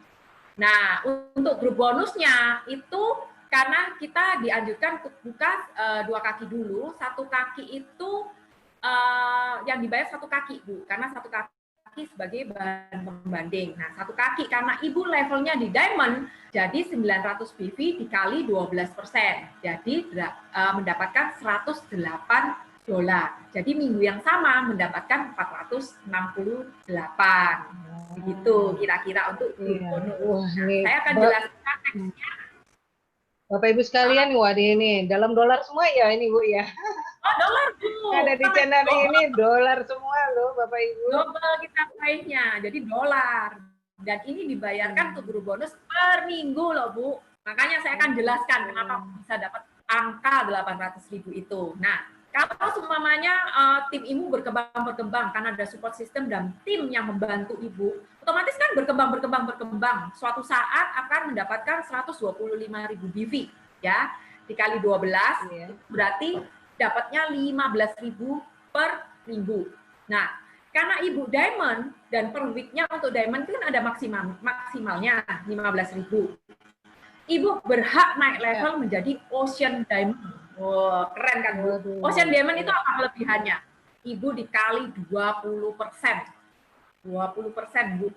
Nah, untuk grup bonusnya itu karena kita dianjurkan untuk buka 2 kaki dulu, 1 kaki itu yang dibayar 1 kaki, Bu, karena 1 kaki sebagai bahan pembanding. Nah, 1 kaki karena Ibu levelnya di diamond, jadi 900 BV dikali 12%, jadi mendapatkan $108. Jadi minggu yang sama mendapatkan 468. Begitu kira-kira untuk bonus. Saya akan jelaskan teksnya. Bapak Ibu sekalian, waduh ini dalam dolar semua ya ini Bu ya. Oh, dolar Bu. Ada di channel ini dolar semua loh Bapak Ibu. Global kita baiknya, jadi dolar. Dan ini dibayarkan untuk guru bonus per minggu loh Bu. Makanya saya akan jelaskan kenapa bisa dapat angka 800.000 itu. Nah, kalau seumpamanya tim Ibu berkembang karena ada support system dan tim yang membantu Ibu, otomatis kan berkembang. Suatu saat akan mendapatkan 125.000 BV, ya. Dikali 12, berarti dapatnya 15.000 per minggu. Nah, karena Ibu Diamond dan per week-nya untuk Diamond itu kan ada maksimalnya 15.000. Ibu berhak naik level menjadi Ocean Diamond. Oh, keren kan, Bu? Ocean Diamond itu apa kelebihannya? Ibu dikali 20%. 20%, Bu.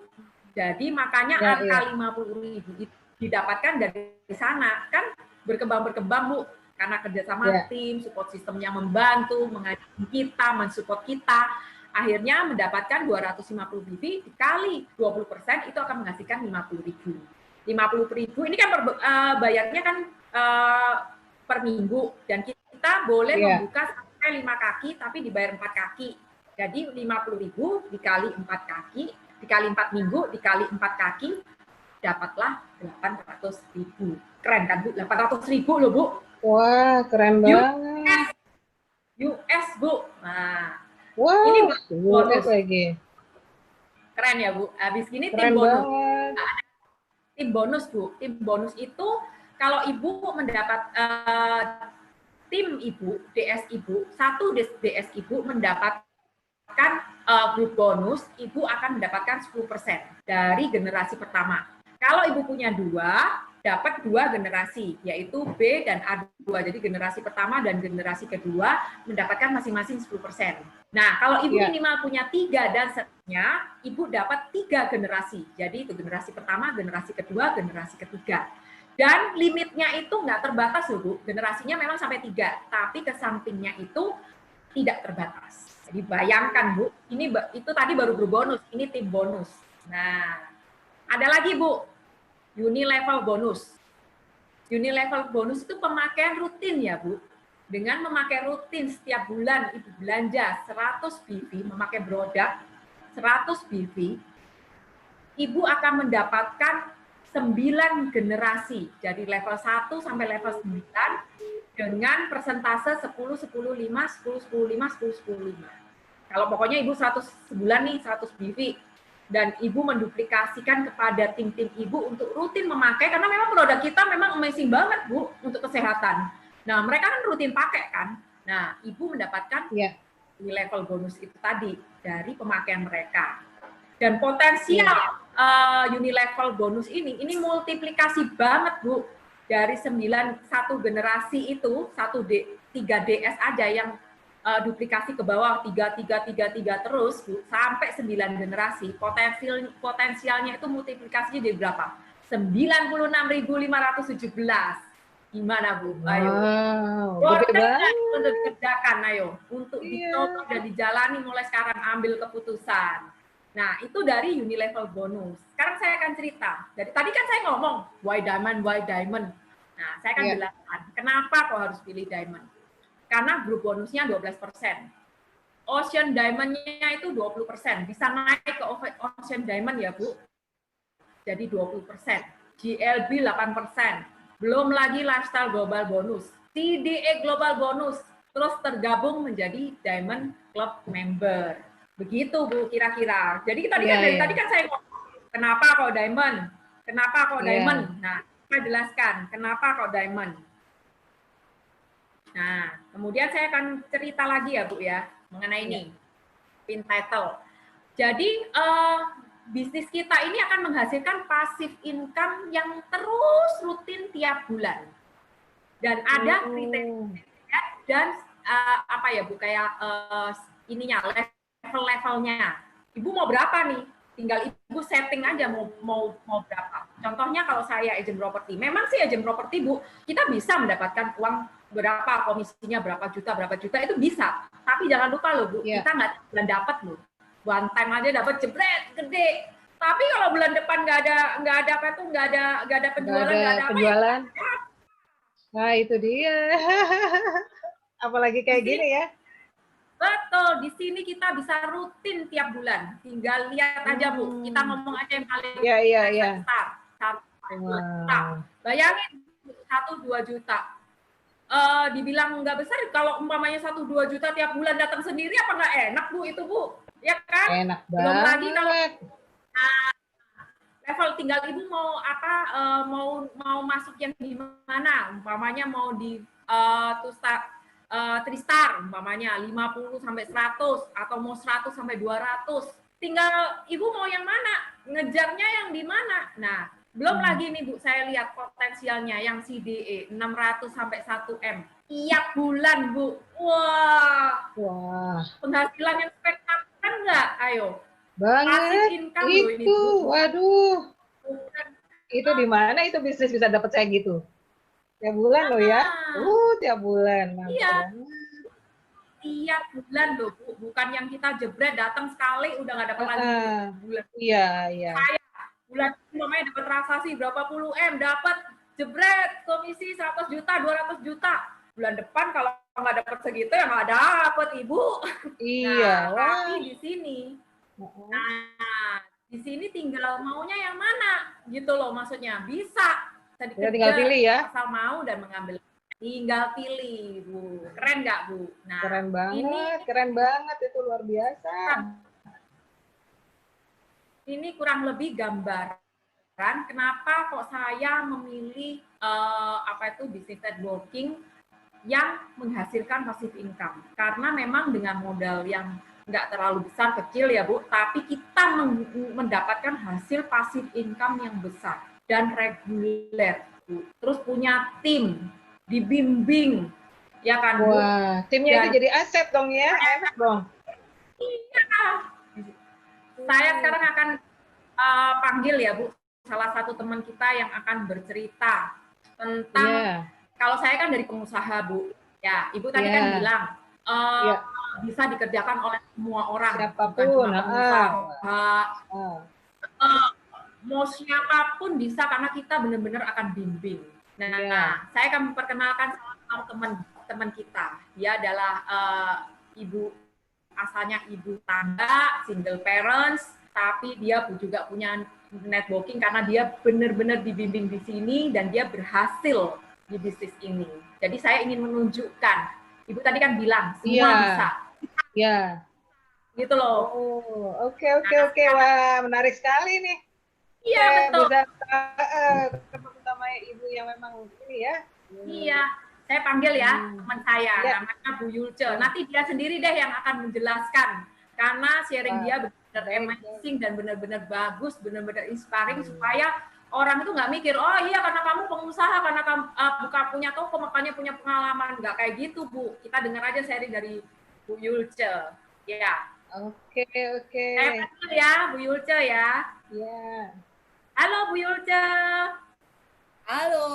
Jadi makanya angka 50.000 itu didapatkan dari sana. Kan berkembang, Bu. Karena kerjasama tim, support sistemnya membantu, mengajari kita, mensupport kita. Akhirnya mendapatkan 250 BV dikali 20% itu akan menghasilkan 50.000. 50.000 ini kan bayarnya kan per minggu dan kita boleh membuka sampai 5 kaki tapi dibayar 4 kaki. Jadi 50.000 dikali 4 kaki, dikali 4 minggu, dikali 4 kaki, dapatlah 800.000. Keren kan, Bu? 800.000 loh, Bu. Wah, keren banget. US, Bu. Nah, wow, ini bonus lagi. Keren ya, Bu. Habis gini Keren tim bonus. Banget. Tim bonus, Bu. Tim bonus itu kalau Ibu mendapat tim Ibu, DS Ibu, satu DS Ibu mendapatkan grup bonus, Ibu akan mendapatkan 10% dari generasi pertama. Kalau Ibu punya 2, dapat 2 generasi, yaitu B dan A2. Jadi generasi pertama dan generasi kedua mendapatkan masing-masing 10%. Nah, kalau Ibu minimal punya 3 dan seterusnya, Ibu dapat 3 generasi. Jadi itu generasi pertama, generasi kedua, generasi ketiga. Dan limitnya itu nggak terbatas loh, Bu. Generasinya memang sampai 3, tapi ke sampingnya itu tidak terbatas. Jadi bayangkan, Bu, itu tadi baru berbonus, ini tim bonus. Nah, ada lagi, Bu, Unilevel bonus. Unilevel bonus itu pemakaian rutin ya, Bu. Dengan memakai rutin setiap bulan Ibu belanja 100 BV, memakai produk 100 BV, Ibu akan mendapatkan 9 generasi, jadi level 1 sampai level 9 dengan persentase 10, 10, 5, 10, 10, 5, 10, 10, 5. Kalau pokoknya Ibu 100 sebulan nih 100 BV, dan Ibu menduplikasikan kepada tim-tim Ibu untuk rutin memakai, karena memang produk kita memang amazing banget, Bu, untuk kesehatan. Nah, mereka kan rutin pakai kan. Nah, Ibu mendapatkan level bonus itu tadi dari pemakaian mereka. Dan potensial Unilevel bonus ini multiplikasi banget, Bu. Dari 1 generasi itu, 3 DS aja yang duplikasi ke bawah 3 terus, Bu, sampai 9 generasi. Potensialnya itu multiplikasinya jadi berapa? 96.517. Gimana, Bu? Ayo. Wow, gede banget. Untuk dikerjakan, ayo. Untuk dicoba dan dijalani mulai sekarang, ambil keputusan. Nah, itu dari Unilevel bonus. Sekarang saya akan cerita. Dari tadi kan saya ngomong, why diamond, why diamond. Nah, saya akan jelaskan, kenapa kok harus pilih diamond. Karena grup bonusnya 12%. Ocean Diamond-nya itu 20%. Bisa naik ke Ocean Diamond ya, Bu. Jadi 20%. GLB 8%. Belum lagi Lifestyle Global Bonus. TDA Global Bonus. Terus tergabung menjadi Diamond Club Member. Begitu, Bu, kira-kira. Jadi tadi kan saya ngomong, kenapa kok Diamond? Kenapa kok Diamond? Nah, saya jelaskan kenapa kok Diamond. Nah, kemudian saya akan cerita lagi ya, Bu, ya, mengenai ini. Pin title. Jadi, bisnis kita ini akan menghasilkan passive income yang terus rutin tiap bulan. Dan ada kriteria dan apa ya, Bu, kayak ininya, level-levelnya. Ibu mau berapa nih? Tinggal Ibu setting aja mau berapa. Contohnya kalau saya agent property, memang sih agent property, Bu, kita bisa mendapatkan uang berapa, komisinya berapa juta itu bisa. Tapi jangan lupa loh, Bu, kita nggak dapat loh. One time aja dapat jebret gede. Tapi kalau bulan depan nggak ada penjualan, nggak ada penjualan. Nah, itu dia. Apalagi kayak gini ya. Betul, di sini kita bisa rutin tiap bulan. Tinggal lihat aja, Bu. Kita ngomong aja yang paling besar. 1-2 juta. Bayangin 1-2 juta. Dibilang nggak besar, kalau umpamanya 1-2 juta tiap bulan datang sendiri, apa nggak enak, Bu, itu, Bu? Ya kan? Enak banget. Belum lagi kalau level tinggal Ibu mau apa, mau masuk yang di mana? Umpamanya mau di Tristar umpamanya 50 sampai 100 atau mau 100 sampai 200. Tinggal Ibu mau yang mana? Ngejarnya yang di mana? Nah, belum lagi nih Bu, saya lihat potensialnya yang CDE 600 sampai 1 M tiap bulan Bu. Wah, penghasilan yang spektakuler nggak? Ayo. Banget Income itu, loh ini, Bu. waduh. Itu di mana itu bisnis bisa dapat saya gitu? Tiap bulan loh ya? Tiap bulan. Iya. Tiap bulan loh Bu, bukan yang kita jebret datang sekali udah nggak dapat lagi bulan. Iya, iya. Saya bulan namanya dapat transaksi berapa puluh M, dapat jebret komisi 100 juta, 200 juta. Bulan depan kalau nggak dapat segitu ya nggak dapat Ibu. Iya. Nah, tapi di sini, di sini tinggal maunya yang mana gitu loh, maksudnya bisa dikejar, tinggal pilih ya. asal mau dan mengambil. Tinggal pilih, Bu. Keren nggak, Bu? Nah, keren banget itu, luar biasa. Ini kurang lebih gambaran kenapa kok saya memilih business networking yang menghasilkan passive income. Karena memang dengan modal yang nggak terlalu besar, kecil ya Bu, tapi kita mendapatkan hasil passive income yang besar dan reguler, Bu. Terus punya tim, dibimbing, ya kan Bu? Wah, timnya itu jadi aset dong ya, enak dong. Iya. Saya sekarang akan panggil ya Bu, salah satu teman kita yang akan bercerita tentang, kalau saya kan dari pengusaha Bu, ya Ibu tadi kan bilang bisa dikerjakan oleh semua orang, siapapun, bukan cuma pengusaha, mau siapapun bisa karena kita benar-benar akan bimbing. Nah, saya akan memperkenalkan salah teman kita. Dia adalah ibu, asalnya ibu tangga, single parents, tapi dia juga punya networking karena dia benar-benar dibimbing di sini dan dia berhasil di bisnis ini. Jadi saya ingin menunjukkan, Ibu tadi kan bilang semua bisa. Iya. Gitu loh. Oh, oke. Wah, menarik sekali nih. Iya, betul. Bisa ketemu sama ibu yang memang ini ya. Iya, saya panggil ya teman saya, namanya Bu Yulce. Nanti dia sendiri deh yang akan menjelaskan, karena sharing dia benar-benar amazing dan benar-benar bagus, benar-benar inspiring, supaya orang itu nggak mikir, oh iya karena kamu pengusaha, karena kamu bukan punya toko, makanya punya pengalaman. Nggak kayak gitu Bu, kita dengar aja sharing dari Bu Yulce. Ya. Oke. Saya panggil ya Bu Yulce ya. Iya. Halo Bu Yulce. Halo.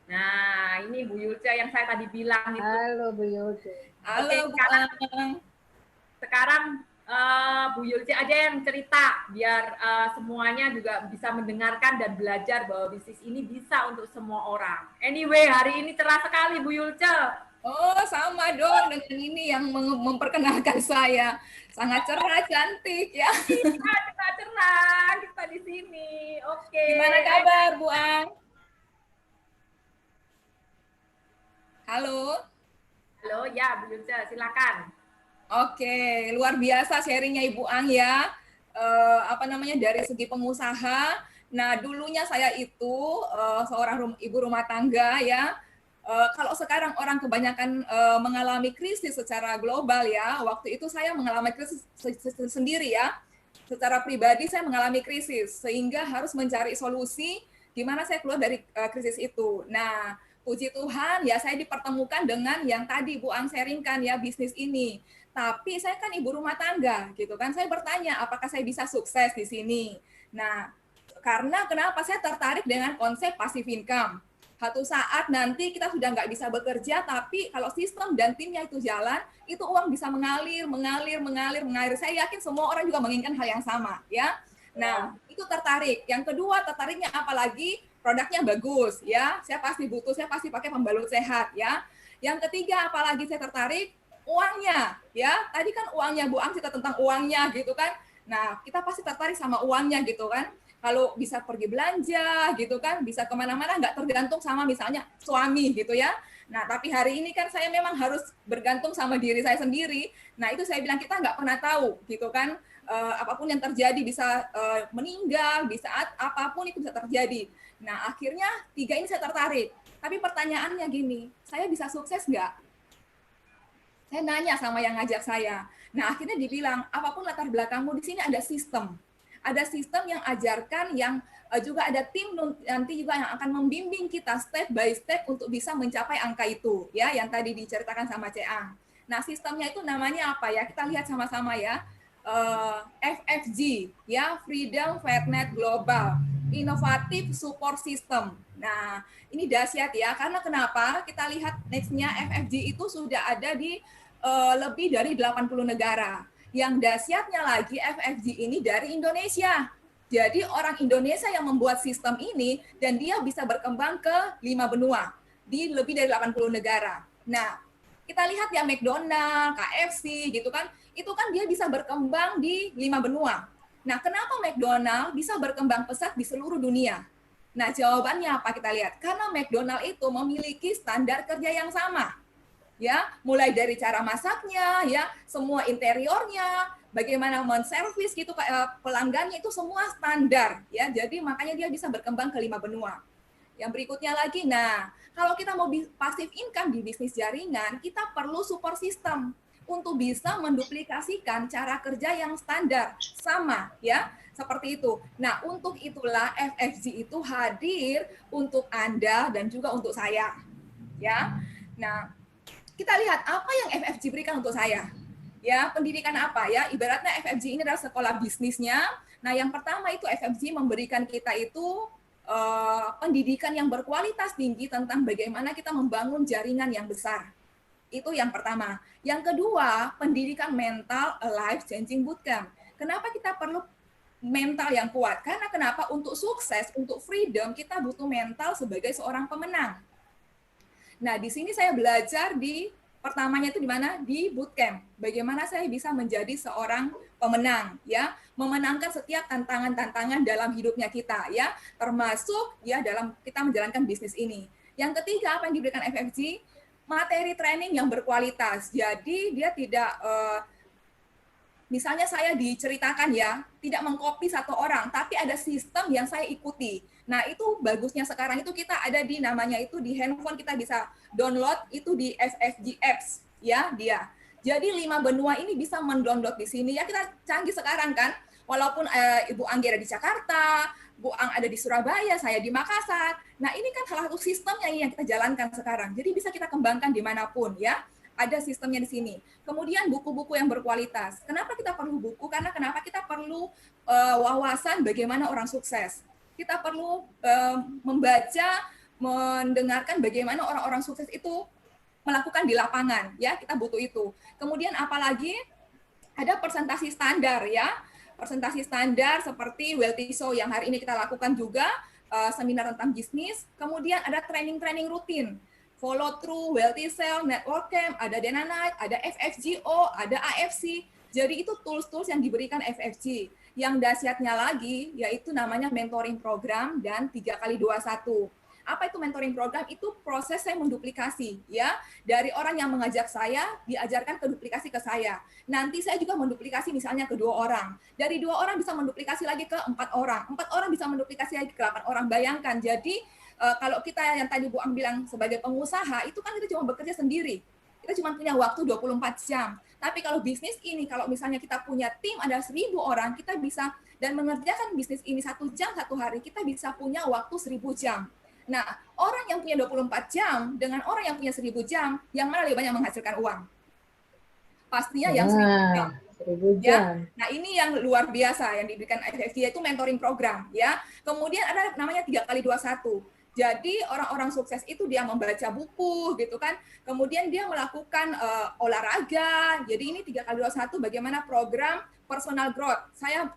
Nah, ini Bu Yulce yang saya tadi bilang itu. Halo Bu Yulce. Halo, Bu. Sekarang Bu Yulce aja yang cerita, biar semuanya juga bisa mendengarkan dan belajar bahwa bisnis ini bisa untuk semua orang. Anyway, hari ini cerah sekali Bu Yulce. Oh, sama dong dengan ini yang memperkenalkan saya. Sangat cerah, cantik ya. Iya, cerah kita di sini. Oke. Gimana kabar, Bu Ang? Halo. Halo, ya Bu Yulce, silakan. Oke, luar biasa sharingnya Ibu Ang ya. Dari segi pengusaha. Nah, dulunya saya itu seorang ibu rumah tangga ya. Kalau sekarang orang kebanyakan mengalami krisis secara global ya, waktu itu saya mengalami krisis sendiri ya. Secara pribadi saya mengalami krisis, sehingga harus mencari solusi gimana saya keluar dari krisis itu. Nah, puji Tuhan ya saya dipertemukan dengan yang tadi Bu Ang sharingkan ya, bisnis ini. Tapi saya kan ibu rumah tangga gitu kan, saya bertanya apakah saya bisa sukses di sini. Nah, karena kenapa saya tertarik dengan konsep passive income. Satu saat nanti kita sudah nggak bisa bekerja, tapi kalau sistem dan timnya itu jalan, itu uang bisa mengalir. Saya yakin semua orang juga menginginkan hal yang sama, ya. Nah, itu tertarik. Yang kedua, tertariknya apalagi produknya bagus, ya. Saya pasti butuh, saya pasti pakai pembalut sehat, ya. Yang ketiga, apalagi saya tertarik, uangnya, ya. Tadi kan uangnya, Bu Ang cerita tentang uangnya, gitu kan. Nah, kita pasti tertarik sama uangnya, gitu kan. Kalau bisa pergi belanja gitu kan, bisa kemana-mana, nggak tergantung sama misalnya suami gitu ya. Nah, tapi hari ini kan saya memang harus bergantung sama diri saya sendiri. Nah, itu saya bilang kita nggak pernah tahu gitu kan, apapun yang terjadi bisa meninggal, di saat apapun itu bisa terjadi. Nah, akhirnya 3 ini saya tertarik. Tapi pertanyaannya gini, saya bisa sukses nggak? Saya nanya sama yang ngajak saya. Nah, akhirnya dibilang, apapun latar belakangmu di sini ada sistem. Ada sistem yang ajarkan, yang juga ada tim nanti juga yang akan membimbing kita step by step untuk bisa mencapai angka itu, ya, yang tadi diceritakan sama Ceang. Nah, sistemnya itu namanya apa ya? Kita lihat sama-sama ya. FFG, ya, Freedom FedNet Global, Innovative Support System. Nah, ini dahsyat ya, karena kenapa? Kita lihat next-nya FFG itu sudah ada di lebih dari 80 negara. Yang dahsyatnya lagi, FFG ini dari Indonesia. Jadi orang Indonesia yang membuat sistem ini dan dia bisa berkembang ke 5 benua di lebih dari 80 negara. Nah, kita lihat ya McDonald, KFC gitu kan, itu kan dia bisa berkembang di 5 benua. Nah, kenapa McDonald bisa berkembang pesat di seluruh dunia? Nah, jawabannya apa kita lihat? Karena McDonald itu memiliki standar kerja yang sama. Ya, mulai dari cara masaknya, ya, semua interiornya, bagaimana menservis gitu pelanggannya itu semua standar, ya. Jadi makanya dia bisa berkembang ke 5 benua. Yang berikutnya lagi, nah, kalau kita mau passive income di bisnis jaringan, kita perlu support system untuk bisa menduplikasikan cara kerja yang standar sama, ya, seperti itu. Nah, untuk itulah FFG itu hadir untuk Anda dan juga untuk saya, ya. Nah, kita lihat apa yang FFG berikan untuk saya. Ya, pendidikan apa ya? Ibaratnya FFG ini adalah sekolah bisnisnya. Nah, yang pertama itu FFG memberikan kita itu pendidikan yang berkualitas tinggi tentang bagaimana kita membangun jaringan yang besar. Itu yang pertama. Yang kedua, pendidikan mental life changing bootcamp. Kenapa kita perlu mental yang kuat? Karena kenapa? Untuk sukses, untuk freedom, kita butuh mental sebagai seorang pemenang. Nah, di sini saya belajar pertamanya itu di mana? Di bootcamp. Bagaimana saya bisa menjadi seorang pemenang, ya, memenangkan setiap tantangan-tantangan dalam hidupnya kita, ya, termasuk ya dalam kita menjalankan bisnis ini. Yang ketiga, apa yang diberikan FFG? Materi training yang berkualitas. Jadi dia tidak misalnya saya diceritakan ya, tidak mengcopy satu orang, tapi ada sistem yang saya ikuti. Nah, itu bagusnya sekarang itu kita ada di namanya itu di handphone, kita bisa download itu di FFG Apps, ya dia. Jadi 5 benua ini bisa mendownload di sini. Ya, kita canggih sekarang kan. Walaupun Ibu Anggi ada di Jakarta, Bu Ang ada di Surabaya, saya di Makassar. Nah, ini kan salah satu sistemnya yang kita jalankan sekarang. Jadi bisa kita kembangkan dimanapun, ya. Ada sistemnya di sini. Kemudian buku-buku yang berkualitas. Kenapa kita perlu buku? Karena kenapa kita perlu wawasan bagaimana orang sukses. Kita perlu membaca, mendengarkan bagaimana orang-orang sukses itu melakukan di lapangan, ya, kita butuh itu. Kemudian apalagi ada presentasi standar, ya, presentasi standar seperti Wealthy Show yang hari ini kita lakukan juga, seminar tentang bisnis. Kemudian ada training-training rutin, follow through, Wealthy Sale, Network Camp, ada Dana Night, ada FFGO, ada AFC. Jadi itu tools-tools yang diberikan FFG. Yang dahsyatnya lagi yaitu namanya mentoring program dan 3x21. Apa itu mentoring program? Itu proses saya menduplikasi, ya, dari orang yang mengajak saya diajarkan ke duplikasi ke saya. Nanti saya juga menduplikasi misalnya ke 2 orang. Dari 2 orang bisa menduplikasi lagi ke 4 orang. 4 orang bisa menduplikasi lagi ke 8 orang. Bayangkan. Jadi kalau kita yang tadi Bu Ang bilang sebagai pengusaha itu kan kita cuma bekerja sendiri. Kita cuma punya waktu 24 jam. Tapi kalau bisnis ini, kalau misalnya kita punya tim ada 1.000 orang, kita bisa dan mengerjakan bisnis ini 1 jam 1 hari, kita bisa punya waktu 1.000 jam. Nah, orang yang punya 24 jam dengan orang yang punya 1.000 jam, yang mana lebih banyak menghasilkan uang? Pastinya yang 1.000 jam. 1.000 jam. Ya, nah ini yang luar biasa yang diberikan FFG, yaitu mentoring program, ya. Kemudian ada namanya 3x21. Jadi orang-orang sukses itu dia membaca buku gitu kan, kemudian dia melakukan olahraga. Jadi ini 3x21 bagaimana program personal growth. Saya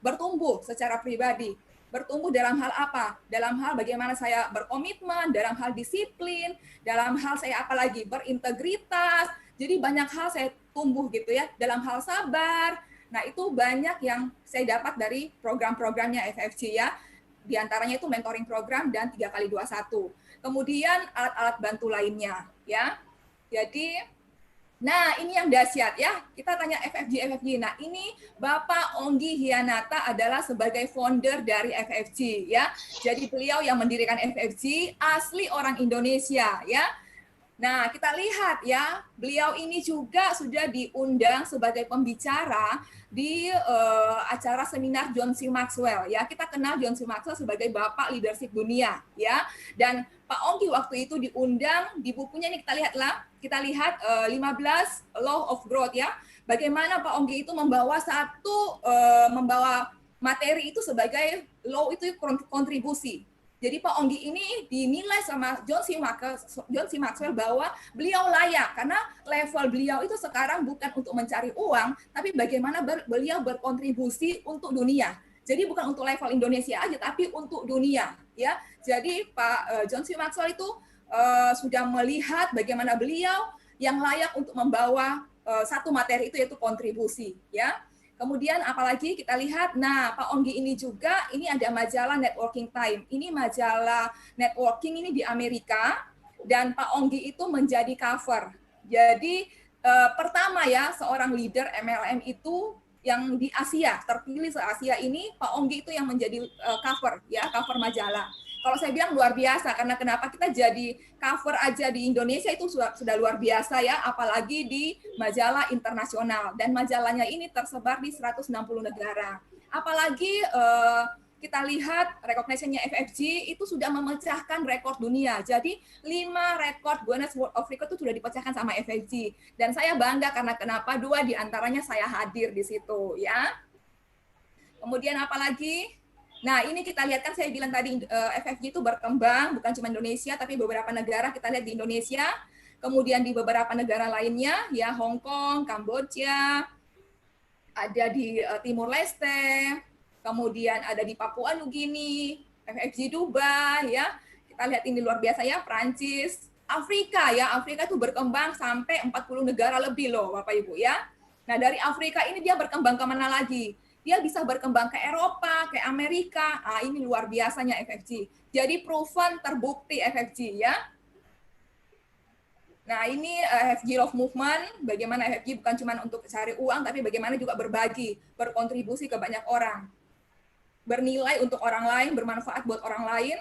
bertumbuh secara pribadi. Bertumbuh dalam hal apa? Dalam hal bagaimana saya berkomitmen, dalam hal disiplin, dalam hal saya apalagi berintegritas. Jadi banyak hal saya tumbuh gitu ya, dalam hal sabar. Nah, itu banyak yang saya dapat dari program-programnya FFG ya. Di antaranya itu mentoring program dan 3x21. Kemudian alat-alat bantu lainnya, ya. Jadi, nah ini yang dahsyat ya. Kita tanya FFG. Nah ini Bapak Onggi Hianata adalah sebagai founder dari FFG, ya. Jadi beliau yang mendirikan FFG, asli orang Indonesia, ya. Nah, kita lihat ya, beliau ini juga sudah diundang sebagai pembicara di acara seminar John C. Maxwell ya. Kita kenal John C. Maxwell sebagai bapak leadership dunia ya. Dan Pak Ongki waktu itu diundang di bukunya ini kita lihat 15 Law of Growth ya. Bagaimana Pak Ongki itu membawa membawa materi itu sebagai law itu kontribusi. Jadi Pak Ongki ini dinilai sama John C. Maxwell bahwa beliau layak karena level beliau itu sekarang bukan untuk mencari uang, tapi bagaimana beliau berkontribusi untuk dunia. Jadi bukan untuk level Indonesia aja, tapi untuk dunia. Ya, jadi Pak John C. Maxwell itu sudah melihat bagaimana beliau yang layak untuk membawa satu materi itu yaitu kontribusi. Ya. Kemudian apalagi kita lihat, nah Pak Ongki ini juga, ini ada majalah Networking Time. Ini majalah networking ini di Amerika, dan Pak Ongki itu menjadi cover. Jadi pertama ya, seorang leader MLM itu yang di Asia, terpilih se-Asia ini, Pak Ongki itu yang menjadi cover majalah. Kalau saya bilang luar biasa, karena kenapa kita jadi cover aja di Indonesia itu sudah luar biasa ya, apalagi di majalah internasional. Dan majalahnya ini tersebar di 160 negara. Apalagi kita lihat recognition-nya FFG itu sudah memecahkan rekor dunia. Jadi 5 rekor Guinness World of Record itu sudah dipecahkan sama FFG. Dan saya bangga karena kenapa 2 diantaranya saya hadir di situ ya. Kemudian apalagi? Nah, ini kita lihat kan saya bilang tadi FFG itu berkembang, bukan cuma Indonesia, tapi beberapa negara kita lihat di Indonesia, kemudian di beberapa negara lainnya, ya Hong Kong, Kamboja, ada di Timur Leste, kemudian ada di Papua Nugini, FFG Dubai, ya kita lihat ini luar biasa ya, Prancis, Afrika ya, Afrika itu berkembang sampai 40 negara lebih loh, Bapak Ibu ya. Nah, dari Afrika ini dia berkembang kemana lagi? Dia bisa berkembang ke Eropa, ke Amerika. Ah, ini luar biasanya FFG. Jadi proven, terbukti FFG ya. Nah, ini FFG Love Movement, bagaimana FFG bukan cuma untuk cari uang, tapi bagaimana juga berbagi, berkontribusi ke banyak orang. Bernilai untuk orang lain, bermanfaat buat orang lain.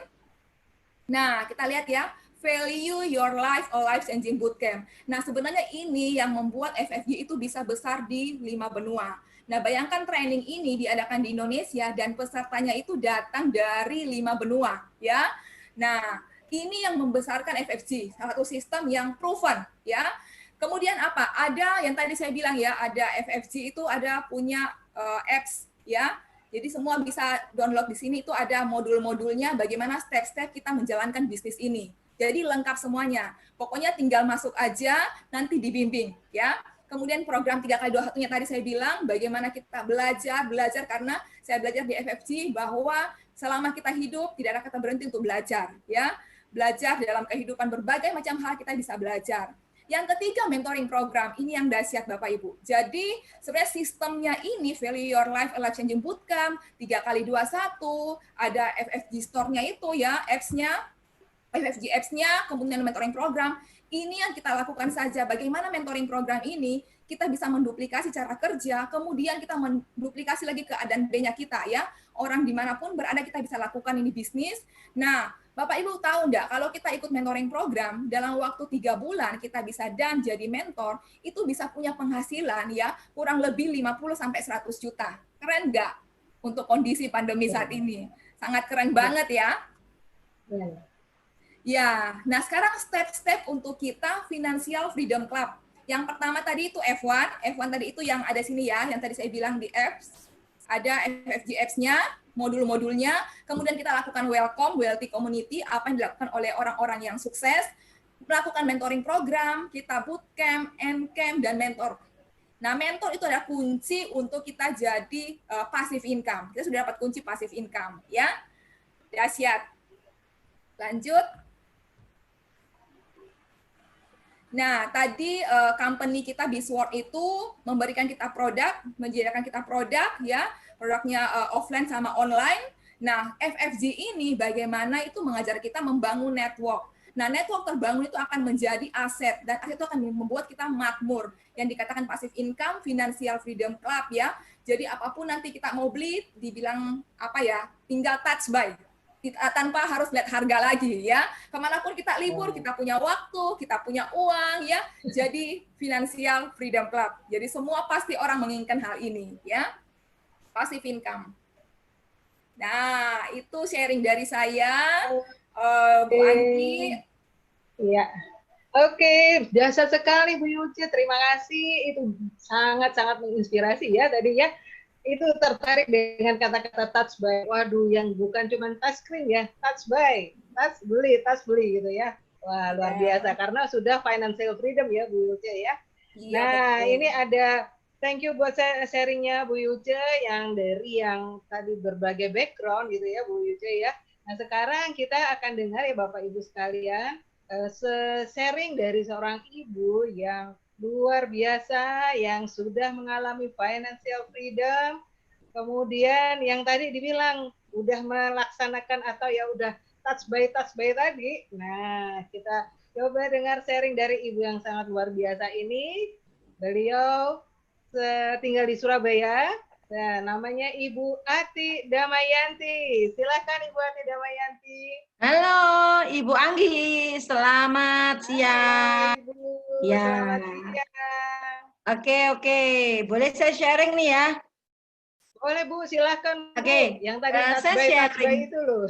Nah, kita lihat ya, Value Your Life, a Life Changing Bootcamp. Nah, sebenarnya ini yang membuat FFG itu bisa besar di 5 benua. Nah, bayangkan training ini diadakan di Indonesia dan pesertanya itu datang dari 5 benua, ya. Nah, ini yang membesarkan FFG, salah satu sistem yang proven, ya. Kemudian apa? Ada yang tadi saya bilang ya, ada FFG itu ada punya apps, ya. Jadi semua bisa download di sini, itu ada modul-modulnya bagaimana step-step kita menjalankan bisnis ini. Jadi lengkap semuanya. Pokoknya tinggal masuk aja, nanti dibimbing, ya. Kemudian program 3x21-nya tadi saya bilang, bagaimana kita belajar karena saya belajar di FFG bahwa selama kita hidup tidak ada kata berhenti untuk belajar, ya. Belajar dalam kehidupan berbagai macam hal kita bisa belajar. Yang ketiga, mentoring program. Ini yang dahsyat Bapak Ibu. Jadi sebenarnya sistemnya ini Value Your Life, a Life Changing Bootcamp 3x21, ada FFG Store-nya itu ya, apps-nya, FFG apps-nya, kemudian mentoring program. Ini yang kita lakukan saja. Bagaimana mentoring program ini kita bisa menduplikasi cara kerja, kemudian kita menduplikasi lagi ke A dan B-nya kita ya. Orang dimanapun berada kita bisa lakukan ini bisnis. Nah, Bapak Ibu tahu enggak, kalau kita ikut mentoring program, dalam waktu 3 bulan kita bisa dan jadi mentor, itu bisa punya penghasilan ya kurang lebih 50-100 juta. Keren enggak untuk kondisi pandemi saat ini? Sangat keren banget ya. Ya, nah sekarang step-step untuk kita Financial Freedom Club. Yang pertama tadi itu F1 tadi itu yang ada sini ya, yang tadi saya bilang di apps. Ada FFG apps-nya, modul-modulnya, kemudian kita lakukan wealthy community, apa yang dilakukan oleh orang-orang yang sukses, melakukan mentoring program, kita bootcamp, endcamp, dan mentor. Nah, mentor itu adalah kunci untuk kita jadi passive income. Kita sudah dapat kunci passive income, ya. Dahsyat. Lanjut. Nah, tadi company kita Bisword itu memberikan kita produk, menyediakan kita produk, ya, produknya offline sama online. Nah, FFG ini bagaimana itu mengajar kita membangun network. Nah, network terbangun itu akan menjadi aset, dan aset itu akan membuat kita makmur. Yang dikatakan passive income, Financial Freedom Club, ya. Jadi apapun nanti kita mau beli, dibilang apa ya, tinggal touch buy. tanpa harus lihat harga lagi ya. Kemanapun kita libur, kita punya waktu, kita punya uang ya. Jadi Financial Freedom Club. Jadi semua pasti orang menginginkan hal ini ya. Passive income. Nah, itu sharing dari saya, Bu Anggi. Iya. Oke, jasa sekali Bu Yuce. Terima kasih. Itu sangat-sangat menginspirasi ya tadi ya. Itu tertarik dengan kata-kata touch buy. Waduh, yang bukan cuma touch screen ya, touch buy, touch beli gitu ya. Wah, luar biasa karena sudah financial freedom ya Bu Yuce ya. Iya, Nah, betul. ini ada thank you buat sharingnya Bu Yuce yang dari yang tadi berbagai background gitu ya Bu Yuce ya. Nah, sekarang kita akan dengar ya Bapak Ibu sekalian sharing dari seorang ibu yang luar biasa yang sudah mengalami financial freedom. Kemudian yang tadi dibilang udah melaksanakan atau ya udah touch by tadi. Nah, kita coba dengar sharing dari ibu yang sangat luar biasa ini. Beliau tinggal di Surabaya. Nah, namanya Ibu Ati Damayanti. Silakan Ibu Ati Damayanti. Halo Ibu Anggi, selamat siang. Halo, Ibu, Ya. selamat siang. Oke, boleh saya sharing nih ya? Boleh Bu, silakan Bu. Oke, Yang tadi touch saya by sharing. itu loh.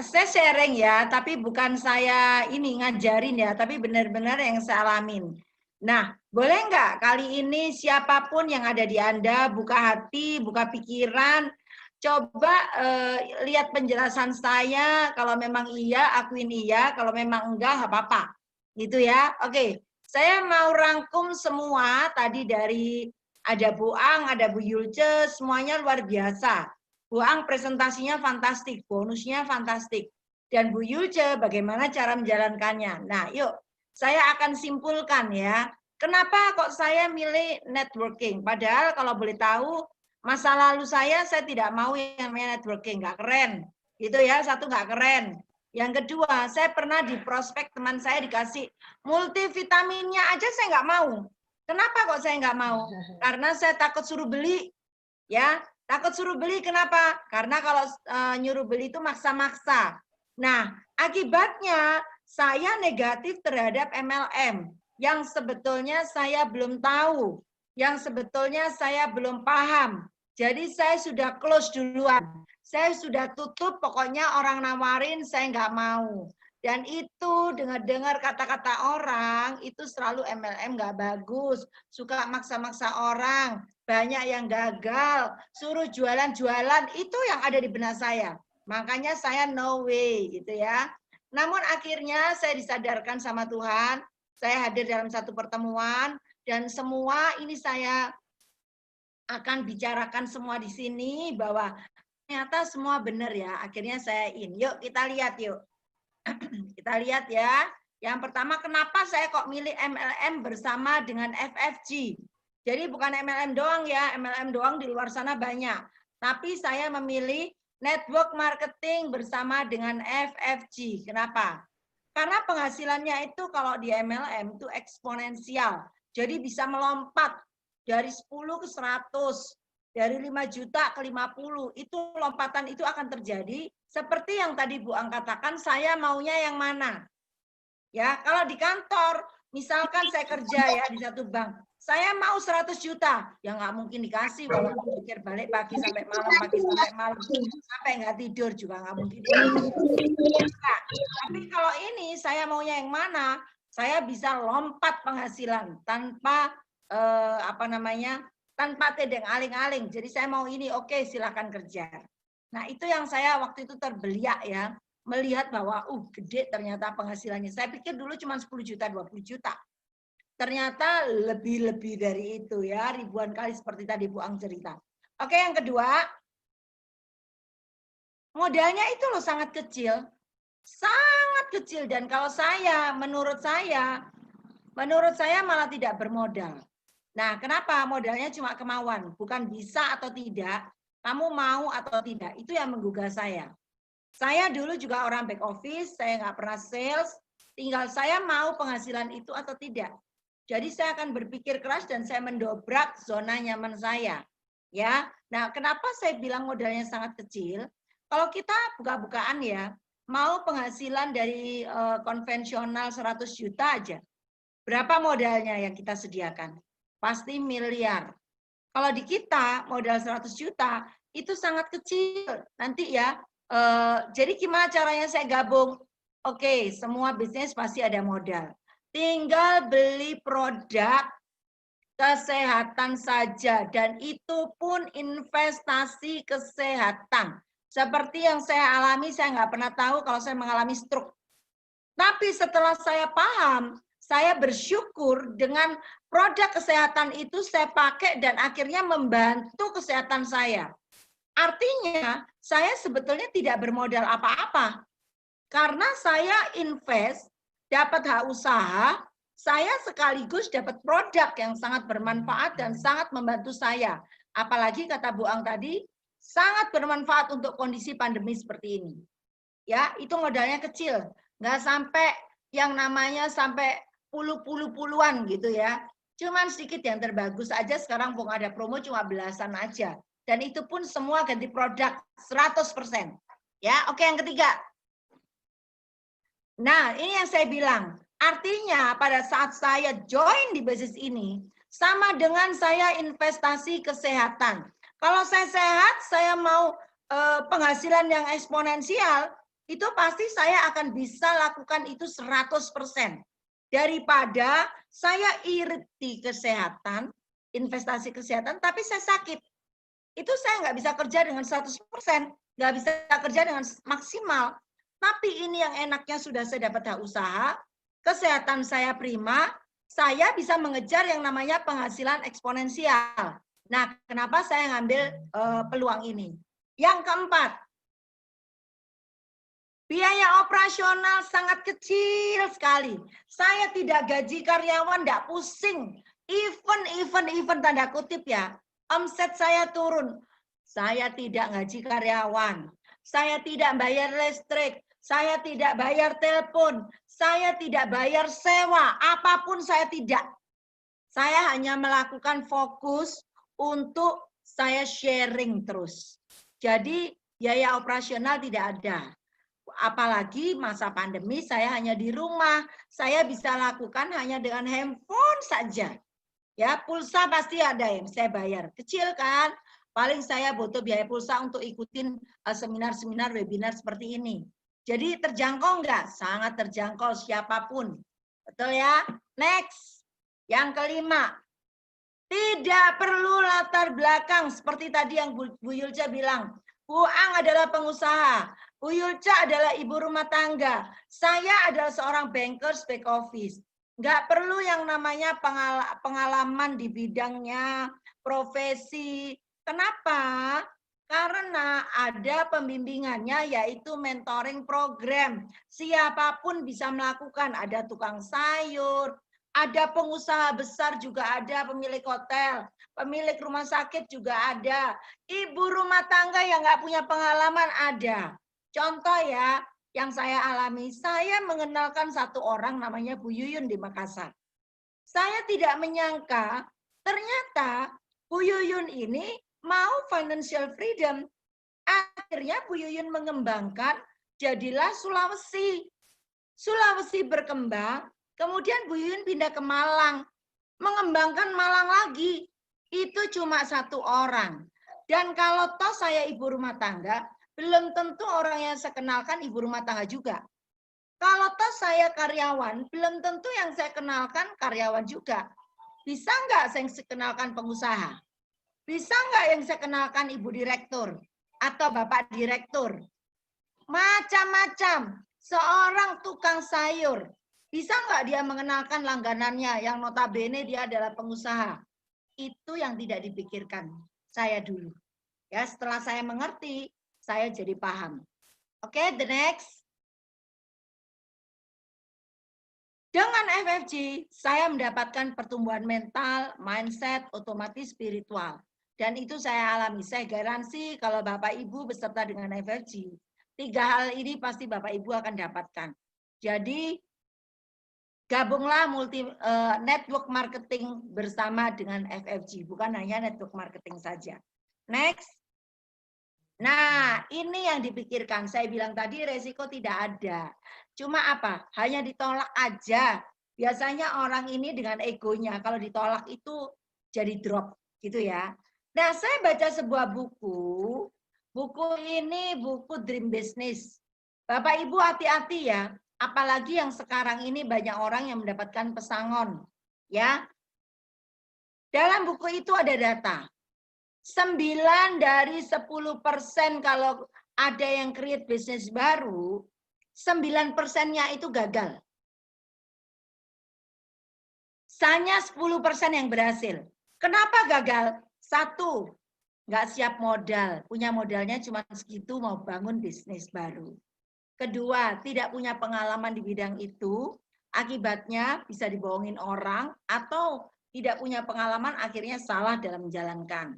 Saya sharing ya, tapi bukan saya ini ngajarin ya, tapi benar-benar yang saya alamin. Nah, boleh nggak kali ini siapapun yang ada di Anda, buka hati, buka pikiran, coba lihat penjelasan saya, kalau memang iya, akuin iya, kalau memang enggak, nggak apa-apa. Gitu ya, oke. Saya mau rangkum semua tadi dari ada Bu Ang, ada Bu Yulce, semuanya luar biasa. Bu Ang presentasinya fantastik, bonusnya fantastik. Dan Bu Yulce bagaimana cara menjalankannya. Nah, yuk saya akan simpulkan ya. Kenapa kok saya milih networking? Padahal kalau boleh tahu, masa lalu saya tidak mau yang namanya networking, nggak keren. Gitu ya, satu nggak keren. Yang kedua, saya pernah di prospek teman saya dikasih multivitaminnya aja saya nggak mau. Kenapa kok saya nggak mau? Karena saya takut suruh beli. Ya, takut suruh beli kenapa? Karena kalau nyuruh beli itu maksa-maksa. Nah, akibatnya saya negatif terhadap MLM yang sebetulnya saya belum tahu, yang sebetulnya saya belum paham. Jadi saya sudah close duluan. Saya sudah tutup, pokoknya orang nawarin saya nggak mau. Dan itu dengar-dengar kata-kata orang, itu selalu MLM nggak bagus. Suka maksa-maksa orang, banyak yang gagal, suruh jualan-jualan, itu yang ada di benak saya. Makanya saya no way gitu ya. Namun akhirnya saya disadarkan sama Tuhan, saya hadir dalam satu pertemuan, dan semua ini saya akan bicarakan semua di sini, bahwa ternyata semua benar ya. Akhirnya saya yuk kita lihat yuk. Kita lihat ya. Yang pertama, kenapa saya kok milih MLM bersama dengan FFG? Jadi bukan MLM doang ya, MLM doang di luar sana banyak. Tapi saya memilih network marketing bersama dengan FFG. Kenapa? Karena penghasilannya itu kalau di MLM itu eksponensial. Jadi bisa melompat dari 10 ke 100, dari 5 juta ke 50. Itu lompatan itu akan terjadi. Seperti yang tadi Bu Ang katakan, saya maunya yang mana? Ya, kalau di kantor, misalkan saya kerja ya di satu bank, saya mau 100 juta, ya nggak mungkin dikasih, walaupun pikir balik pagi sampai malam, sampai nggak tidur juga nggak mungkin dikasih. Nah, tapi kalau ini saya maunya yang mana? Saya bisa lompat penghasilan tanpa tanpa tedeng aling-aling. Jadi saya mau ini, oke, silakan kerja. Nah, itu yang saya waktu itu terbeliak ya, melihat bahwa gede ternyata penghasilannya. Saya pikir dulu cuma 10 juta, 20 juta. Ternyata lebih-lebih dari itu ya, ribuan kali seperti tadi Bu Ang cerita. Oke, yang kedua, modalnya itu loh sangat kecil. Sangat kecil, dan kalau menurut saya malah tidak bermodal. Nah, kenapa? Modalnya cuma kemauan, bukan bisa atau tidak, kamu mau atau tidak, itu yang menggugah saya. Saya dulu juga orang back office, saya nggak pernah sales, tinggal saya mau penghasilan itu atau tidak. Jadi saya akan berpikir keras dan saya mendobrak zona nyaman saya. Ya, nah kenapa saya bilang modalnya sangat kecil? Kalau kita buka-bukaan ya, mau penghasilan dari konvensional 100 juta aja, berapa modalnya yang kita sediakan? Pasti miliar. Kalau di kita modal 100 juta itu sangat kecil. Nanti ya, jadi gimana caranya saya gabung? Oke, semua bisnis pasti ada modal. Tinggal beli produk kesehatan saja, dan itu pun investasi kesehatan. Seperti yang saya alami, saya nggak pernah tahu kalau saya mengalami stroke. Tapi setelah saya paham, saya bersyukur dengan produk kesehatan itu saya pakai dan akhirnya membantu kesehatan saya. Artinya, saya sebetulnya tidak bermodal apa-apa. Karena saya invest, dapat hak usaha, saya sekaligus dapat produk yang sangat bermanfaat dan sangat membantu saya. Apalagi kata Bu Ang tadi, sangat bermanfaat untuk kondisi pandemi seperti ini. Ya, itu modalnya kecil, nggak sampai yang namanya sampai puluhan gitu ya. Cuman sedikit yang terbagus aja sekarang Bung ada promo cuma belasan aja. Dan itu pun semua ganti produk 100%. Ya, oke, yang ketiga. Nah, ini yang saya bilang. Artinya pada saat saya join di bisnis ini, sama dengan saya investasi kesehatan. Kalau saya sehat, saya mau penghasilan yang eksponensial, itu pasti saya akan bisa lakukan itu 100%. Daripada saya irit di kesehatan, investasi kesehatan, tapi saya sakit. Itu saya nggak bisa kerja dengan 100%, nggak bisa kerja dengan maksimal. Tapi ini yang enaknya sudah saya dapat hak usaha, kesehatan saya prima, saya bisa mengejar yang namanya penghasilan eksponensial. Nah, kenapa saya ngambil peluang ini? Yang keempat, biaya operasional sangat kecil sekali. Saya tidak gaji karyawan, tidak pusing. Even tanda kutip ya, omset saya turun. Saya tidak gaji karyawan. Saya tidak bayar listrik. Saya tidak bayar telepon, saya tidak bayar sewa, apapun saya tidak. Saya hanya melakukan fokus untuk saya sharing terus. Jadi biaya operasional tidak ada. Apalagi masa pandemi saya hanya di rumah, saya bisa lakukan hanya dengan handphone saja. Ya, pulsa pasti ada yang saya bayar. Kecil kan? Paling saya butuh biaya pulsa untuk ikutin seminar-seminar, webinar seperti ini. Jadi terjangkau enggak? Sangat terjangkau siapapun. Betul ya? Next. Yang kelima. Tidak perlu latar belakang. Seperti tadi yang Bu Yulca bilang. Bu Ang adalah pengusaha. Bu Yulca adalah ibu rumah tangga. Saya adalah seorang bankers back office. Enggak perlu yang namanya pengalaman di bidangnya, profesi. Kenapa? Karena ada pembimbingannya yaitu mentoring program. Siapapun bisa melakukan, ada tukang sayur, ada pengusaha besar juga ada, pemilik hotel, pemilik rumah sakit juga ada, ibu rumah tangga yang nggak punya pengalaman ada. Contoh ya, yang saya alami, saya mengenalkan satu orang namanya Bu Yuyun di Makassar. Saya tidak menyangka ternyata Bu Yuyun ini mau financial freedom. Akhirnya Bu Yuyun mengembangkan, jadilah Sulawesi. Sulawesi berkembang, kemudian Bu Yuyun pindah ke Malang. Mengembangkan Malang lagi. Itu cuma satu orang. Dan kalau toh saya ibu rumah tangga, belum tentu orang yang saya kenalkan ibu rumah tangga juga. Kalau toh saya karyawan, belum tentu yang saya kenalkan karyawan juga. Bisa nggak saya kenalkan pengusaha? Bisa nggak yang saya kenalkan ibu direktur atau bapak direktur? Macam-macam. Seorang tukang sayur, bisa nggak dia mengenalkan langganannya yang notabene dia adalah pengusaha? Itu yang tidak dipikirkan saya dulu. Ya, setelah saya mengerti, saya jadi paham. Oke, the next. Dengan FFG, saya mendapatkan pertumbuhan mental, mindset, otomatis spiritual. Dan itu saya alami. Saya garansi kalau Bapak Ibu beserta dengan FFG, 3 hal ini pasti Bapak Ibu akan dapatkan. Jadi, gabunglah network marketing bersama dengan FFG. Bukan hanya network marketing saja. Next. Nah, ini yang dipikirkan. Saya bilang tadi resiko tidak ada. Cuma apa? Hanya ditolak aja. Biasanya orang ini dengan egonya, kalau ditolak itu jadi drop gitu ya. Nah, saya baca sebuah buku. Buku ini buku Dream Business. Bapak Ibu hati-hati ya. Apalagi yang sekarang ini banyak orang yang mendapatkan pesangon. Ya. Dalam buku itu ada data. 9 dari 10% kalau ada yang create bisnis baru, 9%-nya itu gagal. Hanya 10% yang berhasil. Kenapa gagal? Satu, nggak siap modal. Punya modalnya cuma segitu mau bangun bisnis baru. Kedua, tidak punya pengalaman di bidang itu. Akibatnya bisa dibohongin orang atau tidak punya pengalaman akhirnya salah dalam menjalankan.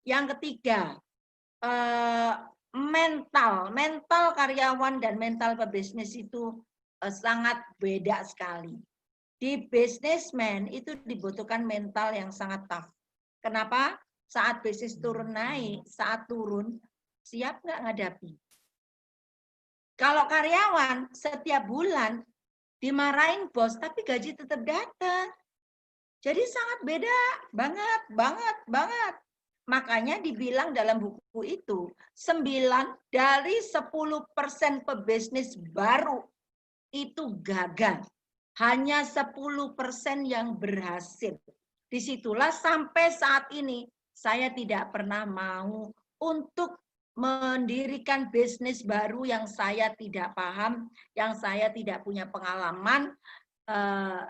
Yang ketiga, mental karyawan dan mental pebisnis itu sangat beda sekali. Di businessman itu dibutuhkan mental yang sangat tough. Kenapa? Saat bisnis turun naik, saat turun, siap nggak ngadapi? Kalau karyawan setiap bulan dimarahin bos, tapi gaji tetap datang. Jadi sangat beda, banget. Makanya dibilang dalam buku itu, 9 dari 10% pebisnis baru itu gagal. Hanya 10% yang berhasil. Disitulah sampai saat ini, saya tidak pernah mau untuk mendirikan bisnis baru yang saya tidak paham, yang saya tidak punya pengalaman,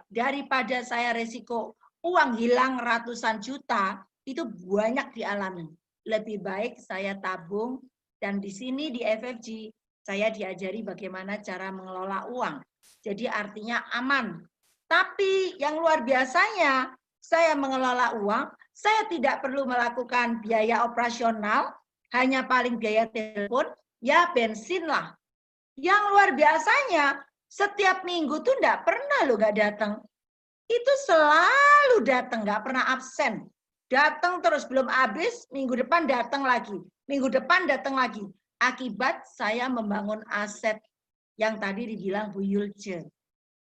daripada saya resiko uang hilang ratusan juta, itu banyak dialami. Lebih baik saya tabung, dan di sini di FFG saya diajari bagaimana cara mengelola uang. Jadi artinya aman. Tapi yang luar biasanya, saya mengelola uang, saya tidak perlu melakukan biaya operasional, hanya paling biaya telepon, ya bensin lah. Yang luar biasanya, setiap minggu tuh enggak pernah lo nggak datang. Itu selalu datang, nggak pernah absen. Datang terus, belum habis, minggu depan datang lagi. Minggu depan datang lagi. Akibat saya membangun aset yang tadi dibilang Bu Yulce.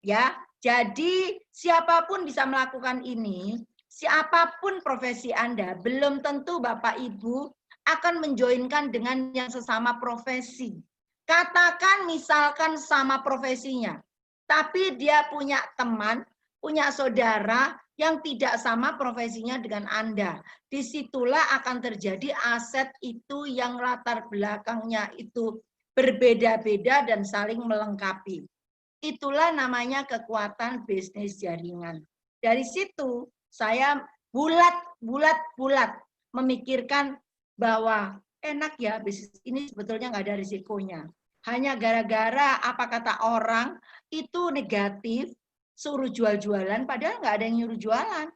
Ya, jadi siapapun bisa melakukan ini, siapapun profesi Anda, belum tentu Bapak Ibu akan menjoinkan dengan yang sesama profesi. Katakan misalkan sama profesinya, tapi dia punya teman, punya saudara yang tidak sama profesinya dengan Anda. Disitulah akan terjadi aset itu yang latar belakangnya itu berbeda-beda dan saling melengkapi. Itulah namanya kekuatan bisnis jaringan. Dari situ saya bulat memikirkan bahwa enak ya bisnis ini sebetulnya nggak ada risikonya. Hanya gara-gara apa kata orang itu negatif, suruh jual-jualan, padahal nggak ada yang nyuruh jualan.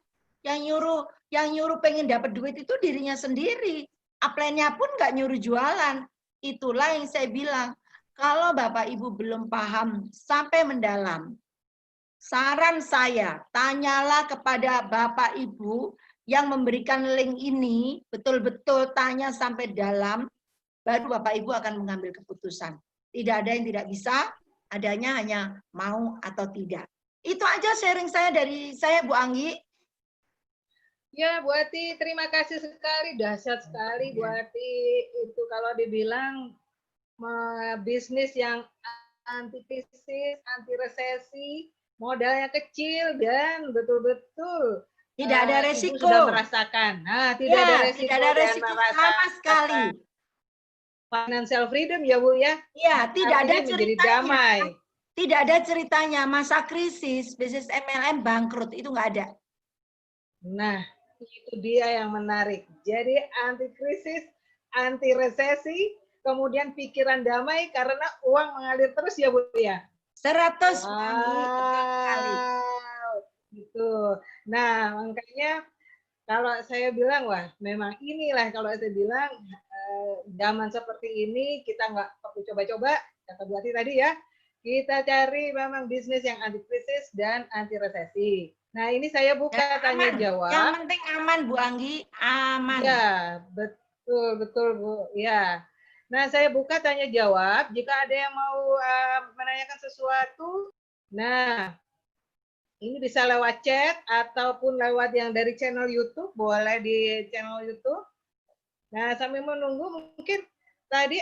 Yang nyuruh pengen dapat duit itu dirinya sendiri. Upline-nya pun nggak nyuruh jualan. Itulah yang saya bilang, kalau Bapak Ibu belum paham sampai mendalam, saran saya, tanyalah kepada Bapak Ibu yang memberikan link ini, betul-betul tanya sampai dalam, baru Bapak Ibu akan mengambil keputusan. Tidak ada yang tidak bisa, adanya hanya mau atau tidak. Itu aja sharing saya dari saya, Bu Anggi. Ya, Bu Ati, terima kasih sekali, dahsyat sekali, Bu Ati. Itu kalau dibilang bisnis yang anti krisis, anti resesi, modalnya kecil dan betul-betul tidak ada resiko. Ibu sudah merasakan. Nah, tidak ada resiko sama sekali. Financial freedom ya Bu ya. Iya, tidak ada ceritanya. Damai. Tidak ada ceritanya masa krisis bisnis MLM bangkrut, itu nggak ada. Nah, itu dia yang menarik. Jadi anti krisis, anti resesi, kemudian pikiran damai karena uang mengalir terus ya Bu ya. 100. Wow. Gitu. Nah, makanya kalau saya bilang, wah memang inilah kalau saya bilang zaman seperti ini kita nggak perlu coba-coba, kata Bu Ati tadi ya, kita cari memang bisnis yang anti krisis dan anti resesi. Nah ini saya buka tanya jawab. Yang penting aman Bu Anggi, aman. Ya, betul. Betul, betul Bu. Ya. Nah, saya buka tanya jawab. Jika ada yang mau menanyakan sesuatu, nah ini bisa lewat chat ataupun lewat yang dari channel YouTube, boleh di channel YouTube. Nah, sambil menunggu mungkin tadi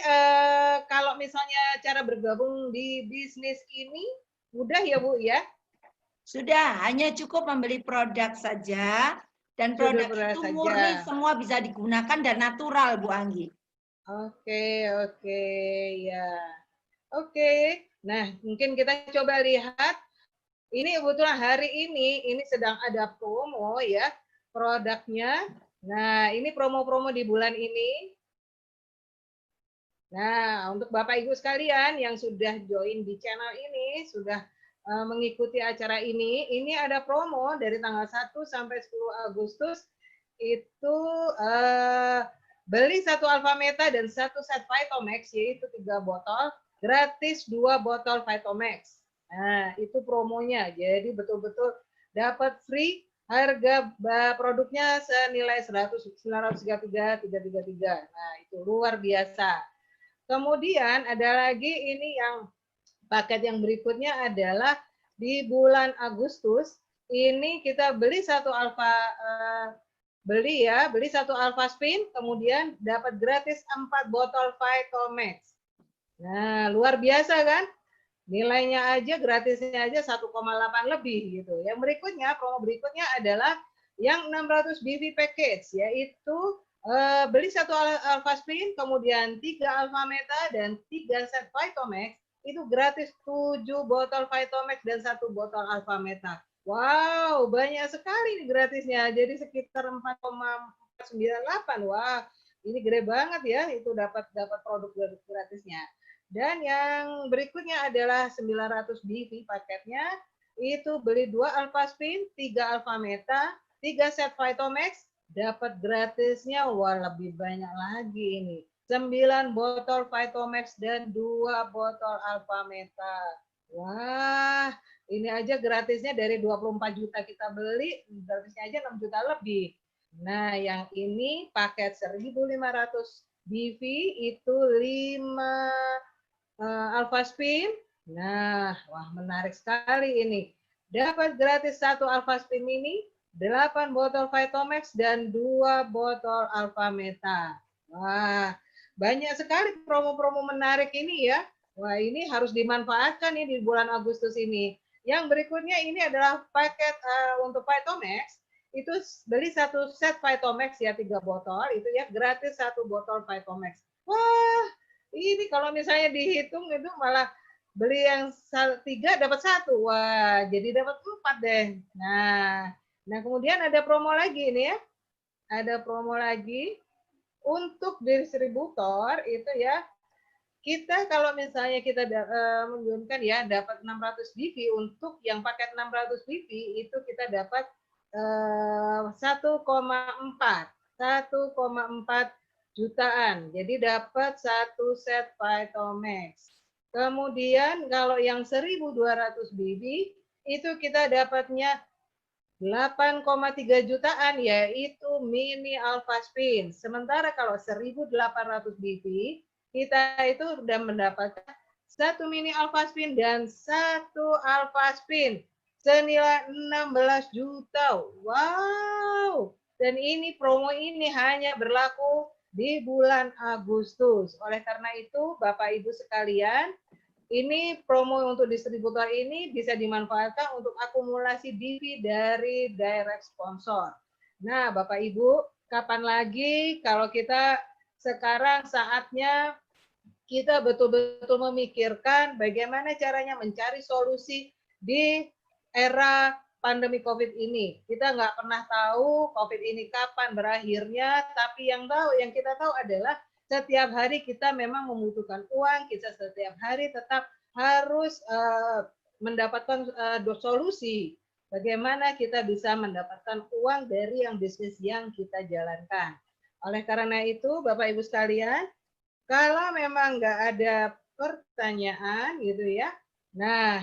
kalau misalnya cara bergabung di bisnis ini mudah ya Bu ya? Sudah, hanya cukup membeli produk saja dan Sudah produk berat itu saja. murni semua bisa digunakan dan natural Bu Anggi. Oke, oke, ya. Oke. Nah, mungkin kita coba lihat. Ini kebetulan hari ini sedang ada promo ya produknya. Nah, ini promo-promo di bulan ini. Nah, untuk Bapak Ibu sekalian yang sudah join di channel ini, sudah mengikuti acara ini ada promo dari tanggal 1 sampai 10 Agustus itu beli 1 Alphameta dan 1 set Vitomax, yaitu 3 botol, gratis 2 botol Vitomax. Nah, itu promonya. Jadi betul-betul dapat free, harga produknya senilai 933.333. Nah, itu luar biasa. Kemudian ada lagi ini yang paket yang berikutnya adalah di bulan Agustus ini kita beli satu beli 1 Alpha Spin, kemudian dapat gratis 4 botol Vitomax. Nah, luar biasa kan? Nilainya aja gratisnya aja 1,8 lebih gitu. Yang berikutnya, promo berikutnya adalah yang 600 BV package, yaitu beli 1 Alpha Spin, kemudian 3 Alpha Meta dan 3 set Vitomax, itu gratis 7 botol Vitomax dan 1 botol Alpha Meta. Wow, banyak sekali nih gratisnya. Jadi sekitar 4,98. Wah, ini gede banget ya, itu dapat produk gratisnya. Dan yang berikutnya adalah 900 BV paketnya, itu beli 2 Alpha Spin, 3 Alpha Meta, 3 set Vitomax, dapat gratisnya, wah lebih banyak lagi ini. 9 botol Vitomax dan 2 botol Alpha Meta. Wah, ini aja gratisnya dari 24 juta kita beli, gratisnya aja 6 juta lebih. Nah, yang ini paket 1.500 BV itu 5 Alpha Spin. Nah, wah menarik sekali ini. Dapat gratis 1 Alpha Spin mini, 8 botol Vitomax, dan 2 botol Alpha Meta. Wah, banyak sekali promo-promo menarik ini ya. Wah, ini harus dimanfaatkan nih di bulan Agustus ini. Yang berikutnya ini adalah paket untuk Vitomax. Itu beli 1 set Vitomax ya, 3 botol, itu ya gratis 1 botol Vitomax. Wah, ini kalau misalnya dihitung itu malah beli yang 3 dapat 1. Wah, jadi dapat 4 deh. Nah kemudian ada promo lagi ini ya. Ada promo lagi untuk distributor itu ya. Kita kalau misalnya kita menunjukkan ya dapat 600 BV, untuk yang paket 600 BV itu kita dapat 1,4 jutaan. Jadi dapat 1 set Vitomax. Kemudian kalau yang 1.200 BV itu kita dapatnya 8,3 jutaan, yaitu mini Alpha Spin. Sementara kalau 1.800 BV kita itu sudah mendapatkan 1 mini Alpha Spin dan 1 Alpha Spin senilai 16 juta. Wow. Dan ini promo ini hanya berlaku di bulan Agustus. Oleh karena itu, Bapak Ibu sekalian, ini promo untuk distributor ini bisa dimanfaatkan untuk akumulasi BV dari direct sponsor. Nah, Bapak Ibu, kapan lagi kalau kita sekarang saatnya kita betul-betul memikirkan bagaimana caranya mencari solusi di era pandemi COVID ini. Kita nggak pernah tahu COVID ini kapan berakhirnya, tapi yang kita tahu adalah setiap hari kita memang membutuhkan uang, kita setiap hari tetap harus mendapatkan solusi. Bagaimana kita bisa mendapatkan uang dari yang bisnis yang kita jalankan. Oleh karena itu, Bapak Ibu sekalian, kalau memang nggak ada pertanyaan gitu ya, nah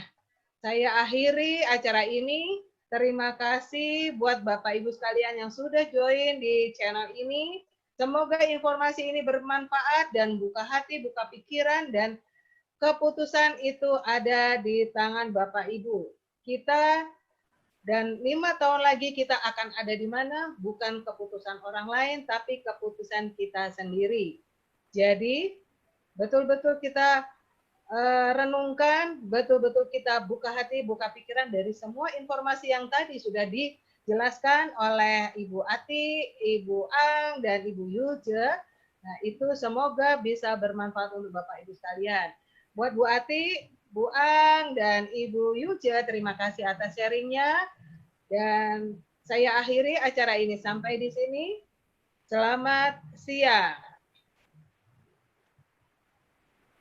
saya akhiri acara ini. Terima kasih buat Bapak Ibu sekalian yang sudah join di channel ini. Semoga informasi ini bermanfaat dan buka hati, buka pikiran, dan keputusan itu ada di tangan Bapak Ibu. Kita dan 5 tahun lagi kita akan ada di mana? Bukan keputusan orang lain, tapi keputusan kita sendiri. Jadi betul-betul kita renungkan, betul-betul kita buka hati, buka pikiran dari semua informasi yang tadi sudah dijelaskan oleh Ibu Ati, Ibu Ang, dan Ibu Yulce. Nah, itu semoga bisa bermanfaat untuk Bapak Ibu sekalian. Buat Bu Ati, Bu Ang, dan Ibu Yulce, terima kasih atas sharingnya. Dan saya akhiri acara ini sampai di sini. Selamat siang.